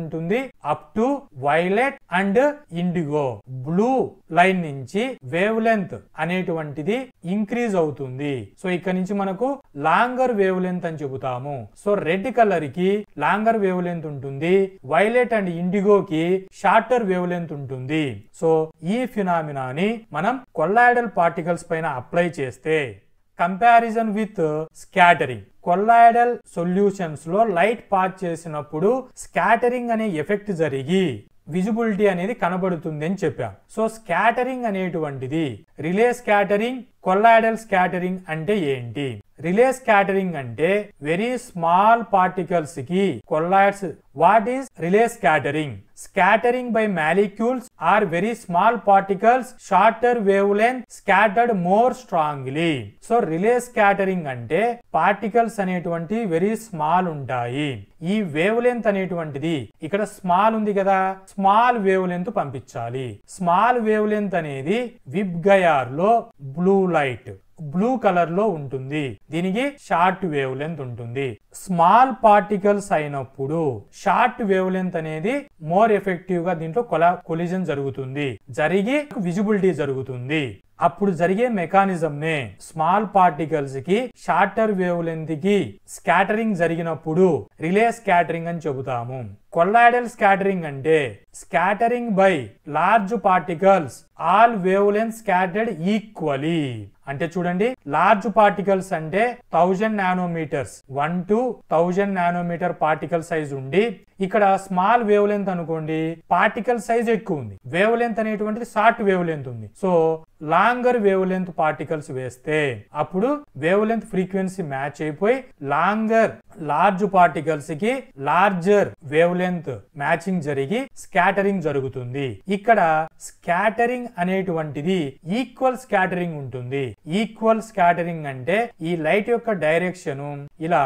ఉంటుంది up to violet and indigo. Blue line నుంచి వేవ్ లెంత్ అనేటువంటిది ఇంక్రీజ్ అవుతుంది. సో ఇక్కడ నుంచి మనకు లాంగర్ వేవ్ లెంత్ అని చెబుతాము. సో రెడ్ కలర్ కి లాంగర్ వేవ్ లెంత్ ఉంటుంది, వైలెట్ అండ్ ఇండిగోకి షార్టర్ వేవ్ లెంత్ ఉంటుంది. సో ఈ ఫినామినాని మనం కొల్లాయిడల్ పార్టికల్స్ పైన అప్లై చేస్తే comparison with scattering. Colloidal solutions లో లైట్ పాస్ చేసినప్పుడు స్కాటరింగ్ అనే ఎఫెక్ట్ జరిగి విజిబిలిటీ అనేది కనబడుతుంది అని చెప్పాం. సో స్కాటరింగ్ అనేటువంటిది రిలే స్కాటరింగ్, కొల్లాయిడల్ స్కాటరింగ్ అంటే ఏంటి? రిలే స్కాటరింగ్ అంటే వెరీ స్మాల్ పార్టికల్స్ కి colloids. What is Rayleigh scattering? Scattering by molecules are very small particles, shorter wavelength, scattered more strongly. So relay scattering అంటే particles అనేటువంటి very small ఉంటాయి. ఈ wavelength అనేటువంటిది ఇక్కడ స్మాల్ ఉంది కదా, స్మాల్ వేవ్ లెంత్ పంపించాలి. స్మాల్ వేవ్ లెంత్ అనేది విబ్ గయార్ లో బ్లూ లైట్ బ్లూ కలర్ లో ఉంటుంది. దీనికి షార్ట్ వేవ్ లెంత్ ఉంటుంది. స్మాల్ పార్టికల్స్ అయినప్పుడు షార్ట్ వేవ్ లెంత్ అనేది మోర్ ఎఫెక్టివ్ గా దీంట్లో కొలిజన్ జరుగుతుంది, జరిగి విజిబిలిటీ జరుగుతుంది. అప్పుడు జరిగే మెకానిజం నే స్మాల్ పార్టికల్స్ కి షార్టర్ వేవ్ లెంత్ కి స్కాటరింగ్ జరిగినప్పుడు రిలే స్కాటరింగ్ అని చెబుతాము. కొల్లాయిడల్ స్కాటరింగ్ అంటే scattering by large particles, all wave length scattered equally. అంటే చూడండి, లార్జ్ పార్టికల్స్ అంటే 1000 nanometres, 1 to 1000 nanometre particle size ఉండి ఇక్కడ స్మాల్ వేవ్ లెంత్ అనుకోండి, పార్టికల్ సైజ్ ఎక్కువ ఉంది. వేవ్ లెంత్ అనేటువంటిది షార్ట్ వేవ్ లెంత్ ఉంది. So longer wavelength particles వేస్తే అప్పుడు వేవ్ లెంత్ ఫ్రీక్వెన్సీ మ్యాచ్ అయిపోయి లార్జ్ పార్టికల్స్ కి లార్జర్ వేవ్ లెంత్ మ్యాచింగ్ జరిగి స్కాటరింగ్ జరుగుతుంది. ఇక్కడ స్కాటరింగ్ అనేటువంటిది ఈక్వల్ స్కాటరింగ్ ఉంటుంది. ఈక్వల్ స్కాటరింగ్ అంటే ఈ లైట్ యొక్క డైరెక్షన్ ఇలా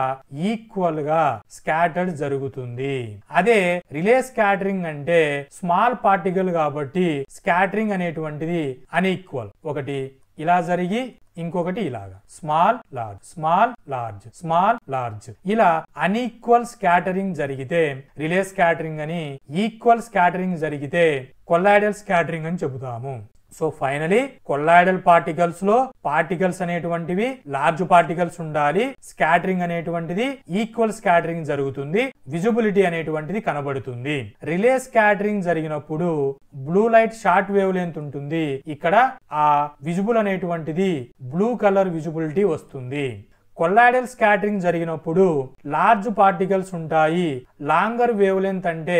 ఈక్వల్ గా స్కాటర్డ్ జరుగుతుంది. అదే రిలే స్కాటరింగ్ అంటే స్మాల్ పార్టికల్ కాబట్టి స్కాటరింగ్ అనేటువంటిది అన్ఈక్వల్. ఒకటి ఇలా జరిగి ఇంకొకటి ఇలాగా small large small large small large ఇలా అన్ఈక్వల్ స్కాటరింగ్ జరిగితే రిలే స్కాటరింగ్ అని, ఈక్వల్ స్కాటరింగ్ జరిగితే కొల్లాయిడల్ స్కాటరింగ్ అని చెబుతాము. సో ఫైనలీ కొల్లాయిడల్ పార్టికల్స్ లో పార్టికల్స్ అనేటువంటివి లార్జ్ పార్టికల్స్ ఉండాలి, స్కాటరింగ్ అనేటువంటిది ఈక్వల్ స్కాటరింగ్ జరుగుతుంది, విజిబిలిటీ అనేటువంటిది కనబడుతుంది. రిలే స్కాటరింగ్ జరిగినప్పుడు blue light short wave length ఉంటుంది. ఇక్కడ ఆ విజిబుల్ అనేటువంటిది బ్లూ కలర్ విజిబిలిటీ వస్తుంది. కొల్లాయిడల్ స్కాటరింగ్ జరిగినప్పుడు లార్జ్ పార్టికల్స్ ఉంటాయి. లాంగర్ వేవ్ లెంత్ అంటే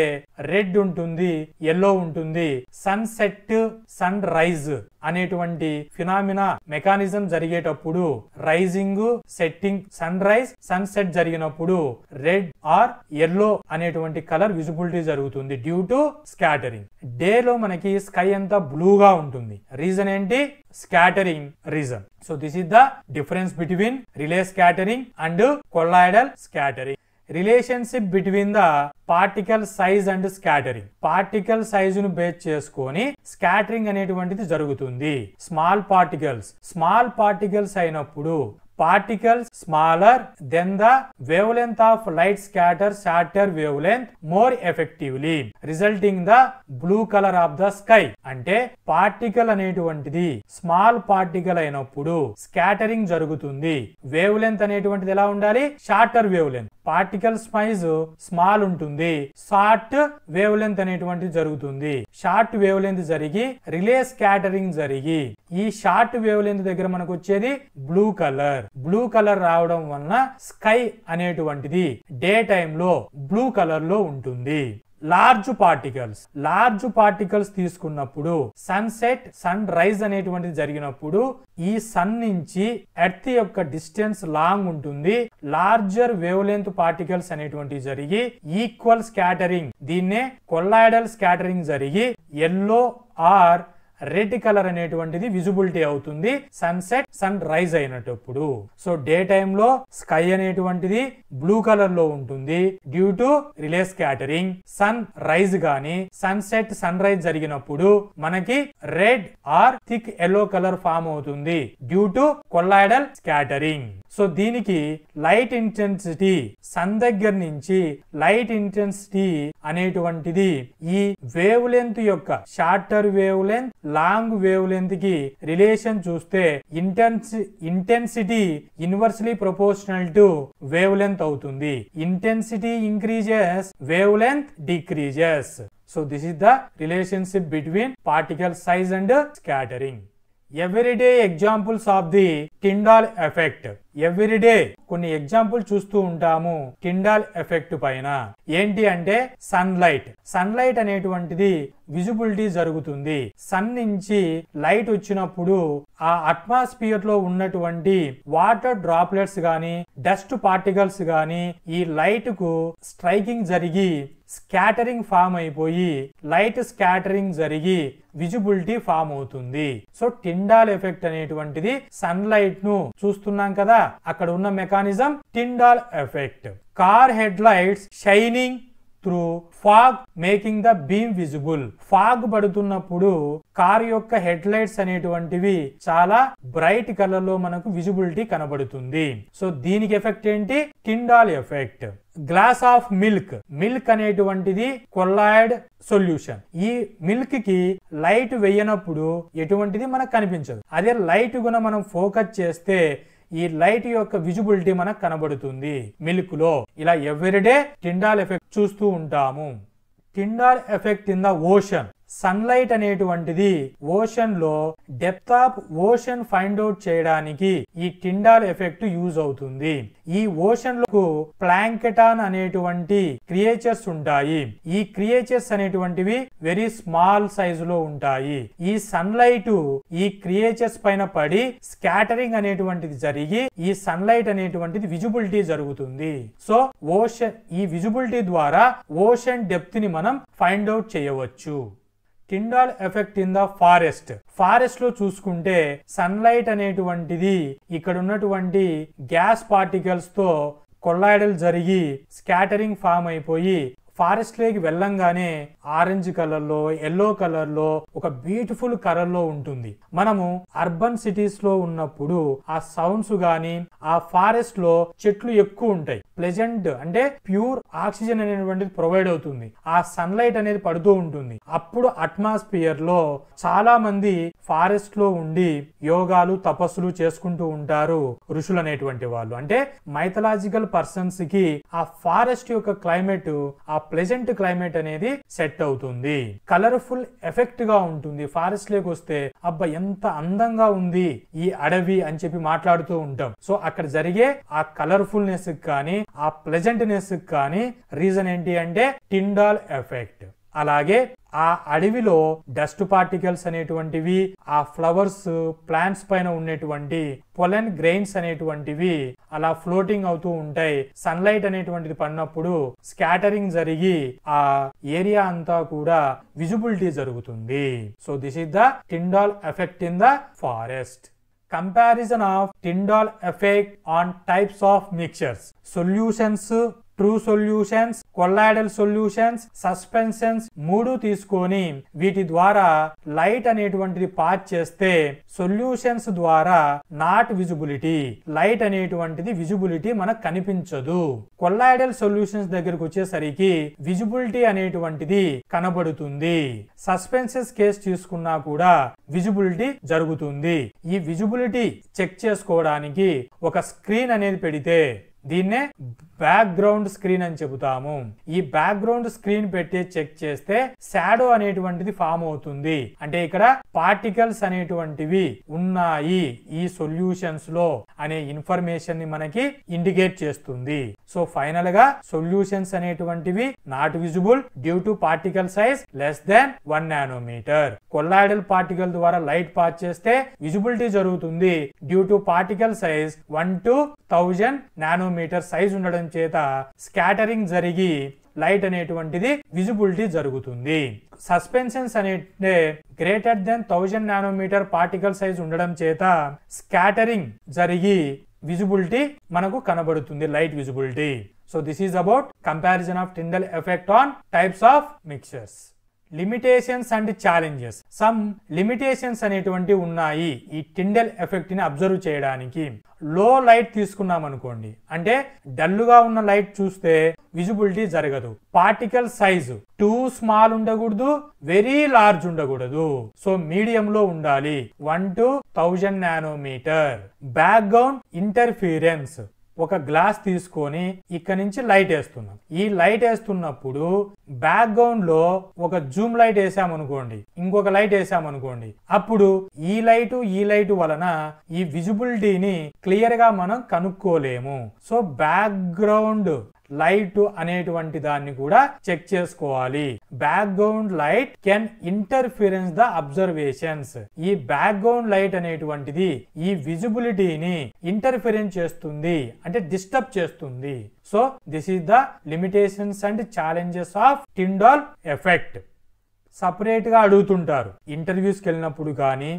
రెడ్ ఉంటుంది, ఎల్లో ఉంటుంది. సన్సెట్, సన్ రైజ్ అనేటువంటి ఫినామినా మెకానిజం జరిగేటప్పుడు rising, setting, sunrise, sunset జరిగినప్పుడు రెడ్ ఆర్ ఎల్లో అనేటువంటి కలర్ విజిబిలిటీ జరుగుతుంది డ్యూ టు స్కాటరింగ్. డే లో మనకి స్కై అంతా బ్లూగా ఉంటుంది. రీజన్ ఏంటి? Scattering reason. So this is the difference between relay scattering and colloidal scattering. Relationship between the particle size and scattering. Particle size ను base చేసుకొని scattering అనేటువంటిది జరుగుతుంది. స్మాల్ పార్టికల్స్ అయినప్పుడు particles smaller than the wavelength of light scatter shorter wavelength more effectively, resulting the blue color of the sky. అంటే particle అనేటువంటిది small particle అయినప్పుడు scattering జరుగుతుంది. Wave length అనేటువంటిది ఎలా ఉండాలి? Shorter wave length. Particle size small ఉంటుంది, short wave length అనేటువంటిది జరుగుతుంది. షార్ట్ వేవ్ లెంత్ జరిగి రిలే స్కాటరింగ్ జరిగి ఈ షార్ట్ వేవ్ లెంత్ దగ్గర మనకు వచ్చేది బ్లూ కలర్ రావడం వలన స్కై అనేటువంటిది డే టైమ్ లో బ్లూ కలర్ లో ఉంటుంది. లార్జ్ పార్టికల్స్ తీసుకున్నప్పుడు సన్సెట్, సన్ రైజ్ అనేటువంటిది జరిగినప్పుడు ఈ సన్ నుంచి ఎర్త్ యొక్క డిస్టెన్స్ లాంగ్ ఉంటుంది. లార్జర్ వేవ్ లెంత్ పార్టికల్స్ అనేటువంటివి జరిగి ఈక్వల్ స్కాటరింగ్, దీన్నే కొల్లాయిడల్ స్కాటరింగ్ జరిగి ఎల్లో ఆర్ రెడ్ కలర్ అనేటువంటిది విజిబిలిటీ అవుతుంది సన్సెట్, సన్ రైజ్ అయినప్పుడు. సో డే టైమ్ లో స్కై అనేటువంటిది బ్లూ కలర్ లో ఉంటుంది due to Rayleigh scattering. Sunrise గాని సన్సెట్, సన్ రైజ్ జరిగినప్పుడు మనకి red or thick yellow colour form అవుతుంది due to colloidal scattering. So దీనికి లైట్ ఇంటెన్సిటీ, సన్ దగ్గర నుంచి లైట్ ఇంటెన్సిటీ అనేటువంటిది ఈ వేవ్ లెంత్ యొక్క shorter wavelength, long wavelength కి రిలేషన్ చూస్తే intensity inversely proportional to wavelength అవుతుంది. Intensity increases, wavelength decreases. So this is the relationship between particle size and scattering. Everyday examples of the Tyndall effect. Everyday కొన్ని example చూస్తూ ఉంటాము Tyndall effect పైన. ఏంటి అంటే sunlight అనేటువంటిది visibility జరుగుతుంది. Sun నుంచి లైట్ వచ్చినప్పుడు ఆ అట్మాస్ఫియర్ లో ఉన్నటువంటి వాటర్ డ్రాప్లెట్స్ గాని, డస్ట్ పార్టికల్స్ గాని ఈ లైట్ కు స్ట్రైకింగ్ జరిగి స్కాటరింగ్ ఫామ్ అయిపోయి లైట్ స్కాటరింగ్ జరిగి విజిబిలిటీ ఫామ్ అవుతుంది. సో టిండాల్ ఎఫెక్ట్ అనేటువంటిది సన్లైట్ ను చూస్తున్నాం కదా, అక్కడ ఉన్న mechanism Tyndall effect. Car head lights shining through fog making the beam visible. Fog పడుతున్నప్పుడు కార్ యొక్క హెడ్ లైట్స్ అనేటువంటివి చాలా బ్రైట్ కలర్ లో మనకు విజిబిలిటీ కనబడుతుంది. సో దీనికి ఎఫెక్ట్ ఏంటి? Tyndall effect. Glass of milk అనేటువంటిది కొల్లాయిడ్ సొల్యూషన్. ఈ మిల్క్ కి లైట్ వేయనప్పుడు ఎటువంటిది మనకు కనిపించదు. అదే లైట్ గుణ మనం ఫోకస్ చేస్తే ఈ లైట్ యొక్క విజిబిలిటీ మనకు కనబడుతుంది మిల్క్ లో. ఇలా ఎవ్రీడే టిండాల్ ఎఫెక్ట్ చూస్తూ ఉంటాము. Tyndall effect in the ocean. Sunlight అనేటువంటిది ఓషన్ లో depth of ocean find out చేయడానికి ఈ టిండాల్ ఎఫెక్ట్ యూజ్ అవుతుంది. ఈ ఓషన్ లో ప్లాంకెటాన్ అనేటువంటి క్రియేచర్స్ ఉంటాయి. ఈ క్రియేచర్స్ అనేటువంటివి వెరీ స్మాల్ సైజు లో ఉంటాయి. ఈ సన్లైట్ ఈ క్రియేచర్స్ పైన పడి స్కాటరింగ్ అనేటువంటిది జరిగి ఈ సన్లైట్ అనేటువంటిది విజిబిలిటీ జరుగుతుంది. సో ఓషన్ ఈ విజిబిలిటీ ద్వారా ఓషన్ డెప్త్ ని మనం ఫైండ్ అవుట్ చేయవచ్చు. Tyndall effect in the forest లో చూసుకుంటే సన్లైట్ అనేటువంటిది ఇక్కడ ఉన్నటువంటి గ్యాస్ పార్టికల్స్ తో కొల్లాయిడల్ జరిగి స్కాటరింగ్ ఫామ్ అయిపోయి ఫారెస్ట్ లోకి వెళ్ళంగానే ఆరెంజ్ కలర్ లో ఎల్లో కలర్ లో ఒక బ్యూటిఫుల్ కలర్ లో ఉంటుంది. మనము అర్బన్ సిటీస్ లో ఉన్నప్పుడు ఆ సౌండ్స్ గాని ఆ ఫారెస్ట్ లో చెట్లు ఎక్కువ ఉంటాయి. ప్లెజెంట్ అంటే ప్యూర్ ఆక్సిజన్ అనేటువంటిది ప్రొవైడ్ అవుతుంది. ఆ సన్లైట్ అనేది పడుతూ ఉంటుంది. అప్పుడు అట్మాస్ఫియర్ లో చాలా మంది ఫారెస్ట్ లో ఉండి యోగాలు తపస్సులు చేసుకుంటూ ఉంటారు ఋషులు అనేటువంటి వాళ్ళు. అంటే మైథలాజికల్ పర్సన్స్ కి ఆ ఫారెస్ట్ యొక్క క్లైమేట్ ఆ ప్లెజెంట్ క్లైమేట్ అనేది సెట్ అవుతుంది. కలర్ఫుల్ ఎఫెక్ట్ గా ఉంటుంది. ఫారెస్ట్ లోకి వస్తే అబ్బా ఎంత అందంగా ఉంది ఈ అడవి అని చెప్పి మాట్లాడుతూ ఉంటాం. సో అక్కడ జరిగే ఆ కలర్ఫుల్నెస్ కానీ ఆ ప్లెజెంట్నెస్ కానీ రీజన్ ఏంటి అంటే టిండాల్ ఎఫెక్ట్. అలాగే ఆ అడవిలో డస్ట్ పార్టికల్స్ అనేటువంటివి ఆ ఫ్లవర్స్ ప్లాంట్స్ పైన ఉన్నటువంటి పొలెన్ గ్రెయిన్స్ అనేటువంటివి అలా ఫ్లోటింగ్ అవుతూ ఉంటాయి. సన్లైట్ అనేటువంటిది పడినప్పుడు స్కాటరింగ్ జరిగి ఆ ఏరియా అంతా కూడా విజిబిలిటీ జరుగుతుంది. So this is the Tyndall effect in the forest. Comparison of Tyndall effect on types of mixtures. Solutions, true solutions, colloidal solutions, suspensions మూడు తీసుకొని వీటి ద్వారా లైట్ అనేటువంటిది పాస్ చేస్తే సొల్యూషన్స్ ద్వారా నాట్ విజిబిలిటీ, లైట్ అనేటువంటిది విజిబిలిటీ మనకు కనిపించదు. కొల్లాయిడల్ సొల్యూషన్స్ దగ్గరకు వచ్చేసరికి విజిబిలిటీ అనేటువంటిది కనబడుతుంది. సస్పెన్షన్స్ కేసు తీసుకున్నా కూడా విజిబిలిటీ జరుగుతుంది. ఈ విజిబిలిటీ చెక్ చేసుకోవడానికి ఒక స్క్రీన్ అనేది పెడితే దీన్నే బ్యాక్గ్రౌండ్ స్క్రీన్ అని చెబుతాము. ఈ బ్యాక్గ్రౌండ్ స్క్రీన్ పెట్టి చెక్ చేస్తే షాడో అనేటువంటిది ఫామ్ అవుతుంది. అంటే ఇక్కడ పార్టికల్స్ అనేటువంటివి ఉన్నాయి ఈ సొల్యూషన్స్ లో అనే ఇన్ఫర్మేషన్ ని మనకి ఇండికేట్ చేస్తుంది. సో ఫైనల్ గా సొల్యూషన్స్ అనేటువంటివి not visible due to particle size less than 1 nanometre. Colloidal particle ద్వారా లైట్ పాస్ చేస్తే విజిబిలిటీ జరుగుతుంది due to particle size 1 to 1000 nanometre size ఉండడం చేత స్కాటరింగ్ జరిగి లైట్ అనేటువంటిది విజిబిలిటీ జరుగుతుంది. సస్పెన్షన్స్ అంటే greater than 1000 nanometre particle size ఉండడం చేత స్కాటరింగ్ జరిగి విజిబిలిటీ మనకు కనబడుతుంది, light visibility. So this is about comparison of Tyndall effect on types of mixtures. Limitations and challenges. Some limitations అనేటువంటి ఉన్నాయి ఈ టిండల్ ఎఫెక్ట్ ని అబ్జర్వ్ చేయడానికి. లో లైట్ తీసుకున్నాం అనుకోండి, అంటే డల్లుగా ఉన్న లైట్ చూస్తే విజిబిలిటీ జరగదు. పార్టికల్ సైజు టూ స్మాల్ ఉండకూడదు, వెరీ లార్జ్ ఉండకూడదు. సో మీడియం లో ఉండాలి, 1 to 1000 నానోమీటర్. Background interference. ఒక గ్లాస్ తీసుకొని ఇక్కడ నుంచి లైట్ వేస్తున్నాం. ఈ లైట్ వేస్తున్నప్పుడు బ్యాక్గ్రౌండ్ లో ఒక జూమ్ లైట్ వేసామనుకోండి, ఇంకొక లైట్ వేసామనుకోండి, అప్పుడు ఈ లైట్ వలన ఈ విజిబిలిటీని క్లియర్ గా మనం కనుక్కోలేము. సో బ్యాక్గ్రౌండ్ లైట్ అనేటువంటి దాన్ని కూడా చెక్ చేసుకోవాలి. Background light can interference the observations. ఈ బ్యాక్గ్రౌండ్ లైట్ అనేటువంటిది ఈ విజిబిలిటీని ఇంటర్ఫిరెన్స్ చేస్తుంది, అంటే డిస్టర్బ్ చేస్తుంది. So this is the limitations and challenges of Tyndall effect. Separate గా అడుగుతుంటారు ఇంటర్వ్యూస్కి వెళ్ళినప్పుడు కానీ,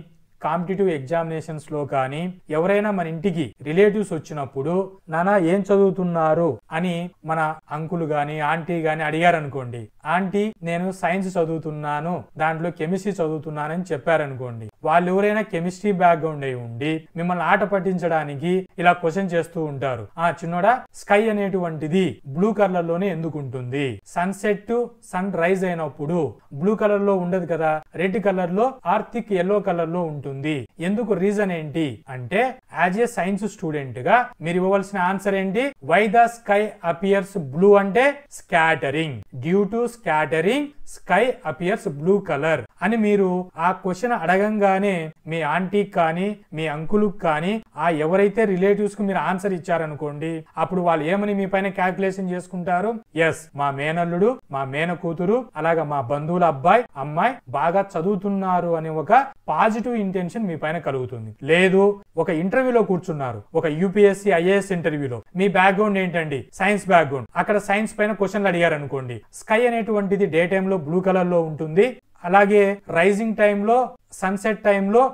కాంపిటేటివ్ ఎగ్జామినేషన్స్ లో కానీ, ఎవరైనా మన ఇంటికి రిలేటివ్స్ వచ్చినప్పుడు నానా ఏం చదువుతున్నారు అని మన అంకుల్ గాని ఆంటీ గాని అడిగారు అనుకోండి, ఆంటీ నేను సైన్స్ చదువుతున్నాను, దాంట్లో కెమిస్ట్రీ చదువుతున్నానని చెప్పారనుకోండి, వాళ్ళు ఎవరైనా కెమిస్ట్రీ బ్యాక్గ్రౌండ్ అయి ఉండి మిమ్మల్ని ఆట పట్టించడానికి ఇలా క్వశ్చన్ చేస్తూ ఉంటారు. చిన్నోడా, స్కై అనేటువంటిది బ్లూ కలర్ లోనే ఎందుకు ఉంటుంది? సన్సెట్ సన్ రైజ్ అయినప్పుడు బ్లూ కలర్ లో ఉండదు కదా, రెడ్ కలర్ లో ఆర్ థిక్ ఎల్లో కలర్ లో ఉంటుంది. ఉంటుంది. ఎందుకు, రీజన్ ఏంటి అంటే యాజ్ ఏ సైన్స్ స్టూడెంట్ గా మీరు ఇవ్వవలసిన ఆన్సర్ ఏంటి? Why the sky appears blue అంటే scattering. Due to scattering sky appears blue colour అని మీరు ఆ క్వశ్చన్ అడగంగానే మీ ఆంటీకి కానీ మీ అంకుల్కి కానీ ఆ ఎవరైతే రిలేటివ్స్ కు మీరు ఆన్సర్ ఇచ్చారనుకోండి, అప్పుడు వాళ్ళు ఏమని మీ పైన క్యాల్కులేషన్ చేసుకుంటారు? ఎస్, మా మేనల్లుడు, మా మేన కూతురు, అలాగా మా బంధువుల అబ్బాయి అమ్మాయి బాగా చదువుతున్నారు అనే ఒక పాజిటివ్ ఇంటెన్షన్ మీ పైన కలుగుతుంది. లేదు, ఒక ఇంటర్వ్యూలో కూర్చున్నారు, ఒక యూపీఎస్సీ ఐఏఎస్ ఇంటర్వ్యూలో, మీ బ్యాక్గ్రౌండ్ ఏంటండి? Science background. అక్కడ సైన్స్ పైన క్వశ్చన్లు అడిగారు అనుకోండి, స్కై అనేటువంటిది డే టైమ్ లో బ్లూ కలర్ లో ఉంటుంది, అలాగే రైజింగ్ టైంలో, సన్సెట్ టైంలో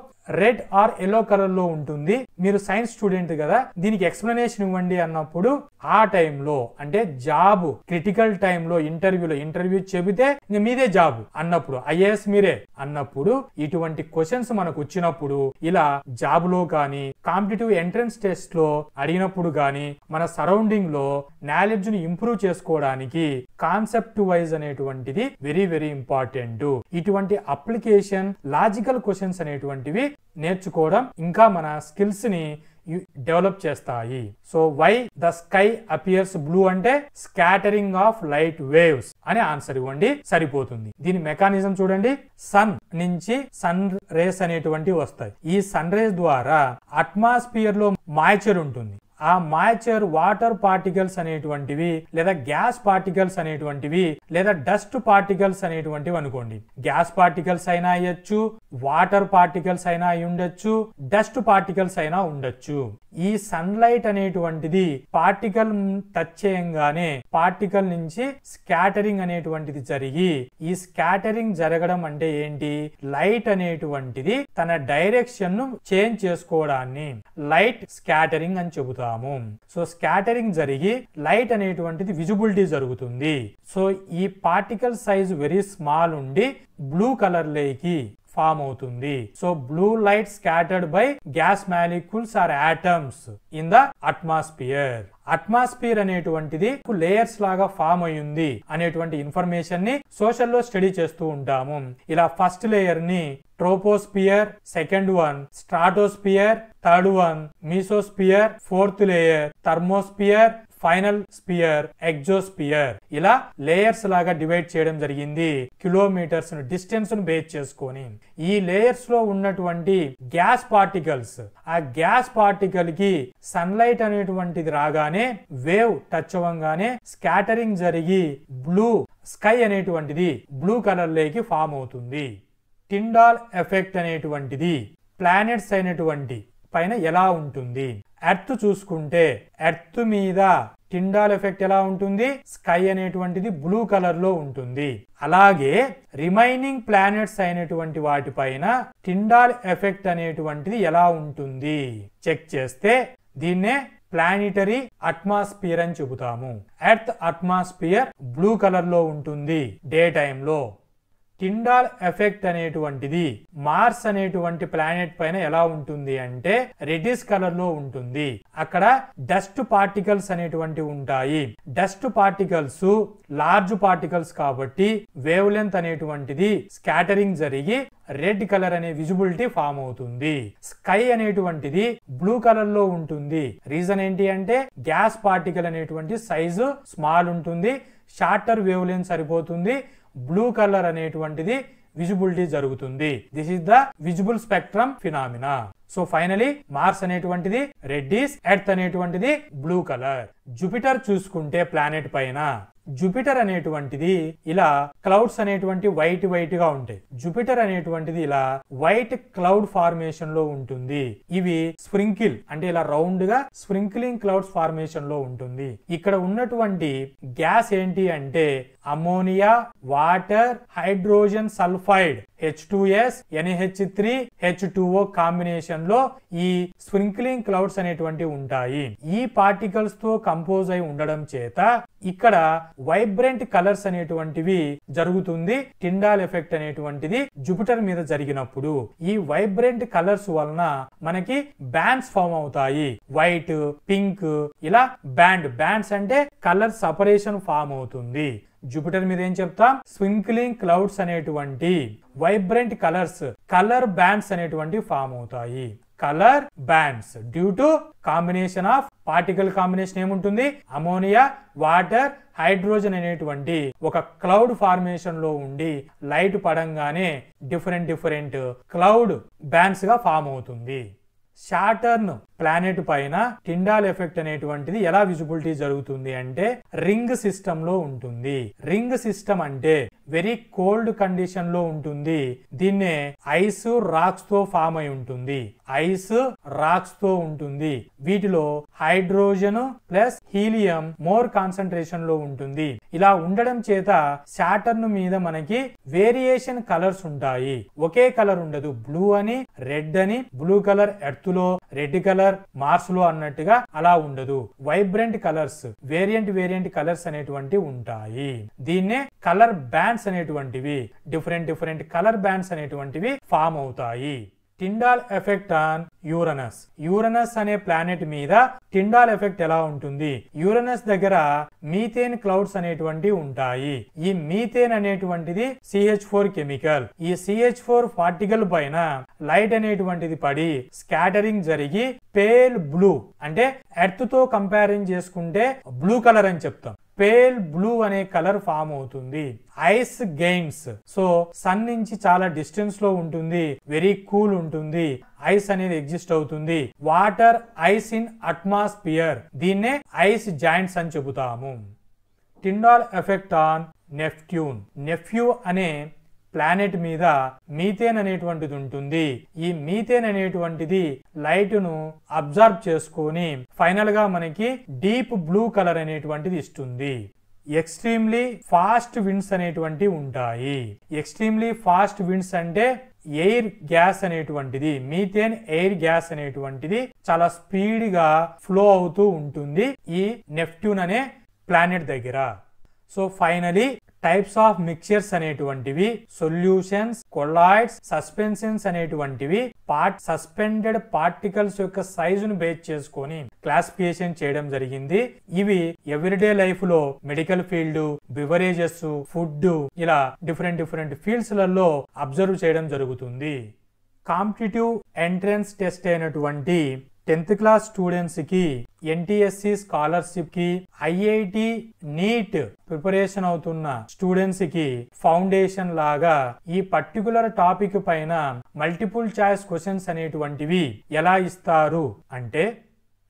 రెడ్ ఆర్ ఎల్లో కలర్ లో ఉంటుంది. మీరు సైన్స్ స్టూడెంట్ కదా, దీనికి ఎక్స్ప్లెనేషన్ ఇవ్వండి అన్నప్పుడు ఆ టైంలో అంటే జాబ్ క్రిటికల్ టైంలో ఇంటర్వ్యూ చెబితే మీదే జాబ్ అన్నప్పుడు, ఐఏఎస్ మీరే అన్నప్పుడు, ఇటువంటి క్వశ్చన్స్ మనకు వచ్చినప్పుడు ఇలా జాబ్ లో కానీ కాంపిటేటివ్ ఎంట్రన్స్ టెస్ట్ లో అడిగినప్పుడు కానీ మన సరౌండింగ్ లో నాలెడ్జ్ ని ఇంప్రూవ్ చేసుకోవడానికి కాన్సెప్ట్ వైజ్ అనేటువంటిది వెరీ వెరీ ఇంపార్టెంట్. ఇటువంటి అప్లికేషన్ లాజికల్ క్వశ్చన్స్ అనేటువంటివి నేర్చుకోవడం ఇంకా మన స్కిల్స్ ని డెవలప్ చేస్తాయి. So why the sky appears blue అంటే స్కాటరింగ్ ఆఫ్ లైట్ వేవ్స్ అని ఆన్సర్ ఇవ్వండి, సరిపోతుంది. దీని మెకానిజం చూడండి. సన్ నుంచి సన్ రేస్ అనేటువంటివి వస్తాయి. ఈ సన్ రేస్ ద్వారా అట్మాస్ఫియర్ లో మాయిశ్చర్ ఉంటుంది. ఆ మాయిశ్చర్ వాటర్ పార్టికల్స్ అనేటువంటివి లేదా గ్యాస్ పార్టికల్స్ అనేటువంటివి లేదా డస్ట్ పార్టికల్స్ అనేటువంటివి అనుకోండి. గ్యాస్ పార్టికల్స్ అయినా అయ్యొచ్చు, వాటర్ పార్టికల్స్ అయినా అయి ఉండొచ్చు, డస్ట్ పార్టికల్స్ అయినా ఉండొచ్చు. ఈ సన్లైట్ అనేటువంటిది పార్టికల్ టచ్ చేయంగానే పార్టికల్ నుంచి స్కాటరింగ్ అనేటువంటిది జరిగి, ఈ స్కాటరింగ్ జరగడం అంటే ఏంటి? లైట్ అనేటువంటిది తన డైరెక్షన్ ను చేంజ్ చేసుకోవడాన్ని లైట్ స్కాటరింగ్ అని చెబుతారు. సో స్కాటరింగ్ జరిగి లైట్ అనేటువంటిది విజిబిలిటీ జరుగుతుంది. సో ఈ పార్టికల్ సైజ్ వెరీ స్మాల్ ఉండి బ్లూ కలర్ లేకి ఫామ్ అవుతుంది. So blue light scattered by gas molecules or atoms in the atmosphere. Atmosphere అనేటువంటిది లేయర్స్ లాగా ఫామ్ అయ్యింది అనేటువంటి ఇన్ఫర్మేషన్ ని సోషల్ లో స్టడీ చేస్తూ ఉంటాము. ఇలా ఫస్ట్ లేయర్ ని troposphere, second one stratosphere, third one mesosphere, fourth layer thermosphere, final sphere exosphere. ఇలా లేయర్స్ లాగా డివైడ్ చేయడం జరిగింది కిలోమీటర్స్ డిస్టెన్స్ ను బేస్ చేసుకొని. ఈ లేయర్స్ లో ఉన్నటువంటి గ్యాస్ పార్టికల్స్, ఆ గ్యాస్ పార్టికల్ కి సన్లైట్ అనేటువంటిది రాగానే వేవ్ టచ్ అవ్వగానే స్కాటరింగ్ జరిగి బ్లూ స్కై అనేటువంటిది బ్లూ కలర్ లేకి ఫామ్ అవుతుంది. టిండాల్ ఎఫెక్ట్ అనేటువంటిది ప్లానెట్స్ అయినటువంటి పైన ఎలా ఉంటుంది? ఎర్త్ చూసుకుంటే ఎర్త్ మీద టిండాల్ ఎఫెక్ట్ ఎలా ఉంటుంది? స్కై అనేటువంటిది బ్లూ కలర్ లో ఉంటుంది. అలాగే రిమైనింగ్ ప్లానెట్స్ అయినటువంటి వాటిపైన టిండాల్ ఎఫెక్ట్ అనేటువంటిది ఎలా ఉంటుంది చెక్ చేస్తే దీన్నే ప్లానిటరీ అట్మాస్ఫియర్ అని చెబుతాము. ఎర్త్ అట్మాస్ఫియర్ బ్లూ కలర్ లో ఉంటుంది డే టైమ్ లో. టిండాల్ ఎఫెక్ట్ అనేటువంటిది మార్స్ అనేటువంటి ప్లానెట్ పైన ఎలా ఉంటుంది అంటే రెడ్డిష్ కలర్ లో ఉంటుంది. అక్కడ డస్ట్ పార్టికల్స్ అనేటువంటివి ఉంటాయి. డస్ట్ పార్టికల్స్ లార్జ్ పార్టికల్స్ కాబట్టి వేవ్ లెంత్ అనేటువంటిది స్కాటరింగ్ జరిగి రెడ్ కలర్ అనే విజిబిలిటీ ఫామ్ అవుతుంది. స్కై అనేటువంటిది బ్లూ కలర్ లో ఉంటుంది. రీజన్ ఏంటి అంటే గ్యాస్ పార్టికల్ అనేటువంటి సైజు స్మాల్ ఉంటుంది, షార్టర్ వేవ్ లెంత్ సరిపోతుంది, బ్లూ కలర్ అనేటువంటిది విజిబిలిటీ జరుగుతుంది. This is the visible spectrum phenomena. So finally Mars అనేటువంటిది రెడ్డిష్, ఎర్త్ అనేటువంటిది బ్లూ కలర్. జూపిటర్ చూసుకుంటే ప్లానెట్ పైన జూపిటర్ అనేటువంటిది ఇలా క్లౌడ్స్ అనేటువంటి వైట్ గా ఉంటాయి. జూపిటర్ అనేటువంటిది ఇలా వైట్ క్లౌడ్ ఫార్మేషన్ లో ఉంటుంది. ఇవి స్ప్రింకిల్ అంటే ఇలా రౌండ్ గా స్ప్రింకిలింగ్ క్లౌడ్స్ ఫార్మేషన్ లో ఉంటుంది. ఇక్కడ ఉన్నటువంటి గ్యాస్ ఏంటి అంటే ammonia, water, hydrogen sulphide H2S, NH3, H2O combination లో ఈ స్ప్రింకిలింగ్ క్లౌడ్స్ అనేటువంటివి ఉంటాయి. ఈ పార్టికల్స్ తో కంపోజ్ అయి ఉండడం చేత ఇక్కడ వైబ్రెంట్ కలర్స్ అనేటువంటివి జరుగుతుంది. టిండాల్ ఎఫెక్ట్ అనేటువంటిది జూపిటర్ మీద జరిగినప్పుడు ఈ వైబ్రెంట్ కలర్స్ వలన మనకి బ్యాండ్స్ ఫామ్ అవుతాయి. వైట్, పింక్ ఇలా బ్యాండ్స్ అంటే కలర్ సపరేషన్ ఫామ్ అవుతుంది. జూపిటర్ మీద ఏం చెప్తాం, స్వింక్లింగ్ క్లౌడ్స్ అనేటువంటి వైబ్రెంట్ కలర్స్, కలర్ బ్యాండ్స్ అనేటువంటి ఫామ్ అవుతాయి. Colour bands due to combination of particle combination ఏముంటుంది, అమోనియా, వాటర్, హైడ్రోజన్ అనేటువంటి ఒక క్లౌడ్ ఫార్మేషన్ లో ఉండి లైట్ పడంగానే డిఫరెంట్ క్లౌడ్ బ్యాండ్స్ గా ఫామ్ అవుతుంది. సాటర్న్ ప్లానెట్ పైన టిండాల్ ఎఫెక్ట్ అనేటువంటిది ఎలా విజిబిలిటీ జరుగుతుంది అంటే రింగ్ సిస్టమ్ లో ఉంటుంది. రింగ్ సిస్టమ్ అంటే వెరీ కోల్డ్ కండిషన్ లో ఉంటుంది. దీన్నే ఐస్ రాక్స్ తో ఫామ్ అయి ఉంటుంది. ఐస్ రాక్స్ తో ఉంటుంది. వీటిలో hydrogen plus helium more concentration లో ఉంటుంది. ఇలా ఉండడం చేత సాటర్న్ మీద మనకి వేరియేషన్ కలర్స్ ఉంటాయి. ఒకే కలర్ ఉండదు. బ్లూ అని, రెడ్ అని, బ్లూ కలర్ ఎర్త్ లో, రెడ్ కలర్ మార్స్ లో అన్నట్టుగా అలా ఉండదు. వైబ్రెంట్ కలర్స్, వేరియంట్ కలర్స్ అనేటువంటి ఉంటాయి. దీన్నే కలర్ బ్యాండ్స్ అనేటువంటివి, డిఫరెంట్ కలర్ బ్యాండ్స్ అనేటువంటివి ఫామ్ అవుతాయి. Tyndall effect on Uranus. Uranus అనే ప్లానెట్ మీద టిండాల్ ఎఫెక్ట్ ఎలా ఉంటుంది, యూరనస్ దగ్గర మీథేన్ క్లౌడ్స్ అనేటువంటి ఉంటాయి. ఈ మీథేన్ అనేటువంటిది CH4 కెమికల్. ఈ CH4 పార్టికల్ పైన లైట్ అనేటువంటిది పడి స్కాటరింగ్ జరిగి పేల్ బ్లూ, అంటే ఎర్త్ తో కంపేరింగ్ చేసుకుంటే బ్లూ కలర్ అని చెప్తాం. పేల్ బ్లూ అనే కలర్ ఫామ్ అవుతుంది. ఐస్ గెయిన్స్, సో సన్ నుంచి చాలా డిస్టెన్స్ లో ఉంటుంది, వెరీ కూల్ ఉంటుంది, ఐస్ అనేది ఎగ్జిస్ట్ అవుతుంది. వాటర్ ఐస్ ఇన్ అట్మాస్ఫియర్, దీన్నే ఐస్ జాయింట్స్ అని చెబుతాము. Tyndall effect on Neptune. Neptune అనే ప్లానెట్ మీద మీథేన్ అనేటువంటిది ఉంటుంది. ఈ మీథేన్ అనేటువంటిది లైట్ ను అబ్జర్వ్ చేసుకొని ఫైనల్ గా మనకి డీప్ బ్లూ కలర్ అనేటువంటిది ఇస్తుంది. ఎక్స్ట్రీమ్లీ ఫాస్ట్ విండ్స్ అనేటువంటి ఉంటాయి. ఎక్స్ట్రీమ్లీ ఫాస్ట్ విండ్స్ అంటే ఎయిర్ గ్యాస్ అనేటువంటిది, మీథేన్ ఎయిర్ గ్యాస్ అనేటువంటిది చాలా స్పీడ్ గా ఫ్లో అవుతూ ఉంటుంది ఈ నెప్ట్యూన్ అనే ప్లానెట్ దగ్గర. So finally types of mixtures అనేటువంటివి సొల్యూషన్స్, కొలాయిడ్స్, సస్పెన్షన్స్ అనేటువంటివి సస్పెండెడ్ పార్టికల్స్ యొక్క సైజును బేస్ చేసుకొని క్లాసిఫికేషన్ చేయడం జరిగింది. ఇవి ఎవ్రీడే లైఫ్ లో మెడికల్ ఫీల్డ్, బివరేజెస్, ఫుడ్ ఇలా డిఫరెంట్ ఫీల్డ్స్ లలో అబ్జర్వ్ చేయడం జరుగుతుంది. కాంపిటిటివ్ ఎంట్రన్స్ టెస్ట్ అయినటువంటి 10th క్లాస్ స్టూడెంట్స్ కి, NTSC స్కాలర్షిప్ కి, IIT నీట్ ప్రిపరేషన్ అవుతున్న స్టూడెంట్స్ కి ఫౌండేషన్ లాగా ఈ పర్టికులర్ టాపిక్ పైన మల్టిపుల్ చాయిస్ క్వశ్చన్స్ అనేటువంటివి ఎలా ఇస్తారు అంటే,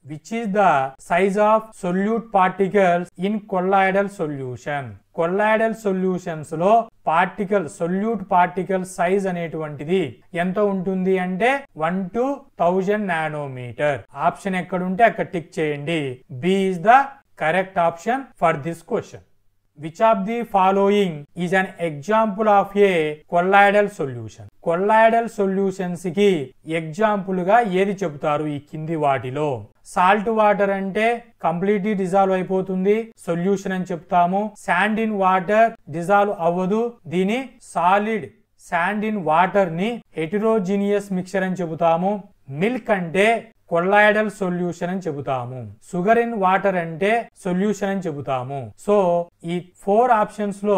which is the size of solute particles in colloidal solution. Colloidal solutions లో సొల్యూట్ పార్టికల్ సైజ్ అనేటువంటిది ఎంత ఉంటుంది అంటే 1 to 1000 నానోమీటర్. ఆప్షన్ ఎక్కడుంటే అక్కడ టిక్ చేయండి. B is the correct option for this question. Which of the following is an example of a colloidal solution? Colloidal solutions కి example గా ఏది చెబుతారు ఈ కింది వాటిలో? సాల్ట్ వాటర్ అంటే కంప్లీట్లీ డిజాల్వ్ అయిపోతుంది, సొల్యూషన్ అని చెప్తాము. శాండ్ ఇన్ వాటర్ డిజాల్వ్ అవ్వదు, దీని సాలిడ్. శాండ్ ఇన్ వాటర్ ని హెటిరోజినియస్ మిక్చర్ అని చెబుతాము. మిల్క్ అంటే కొల్లాయిడల్ సొల్యూషన్ అని చెబుతాము. షుగర్ ఇన్ వాటర్ అంటే సొల్యూషన్ అని చెబుతాము. సో ఈ 4 ఆప్షన్స్ లో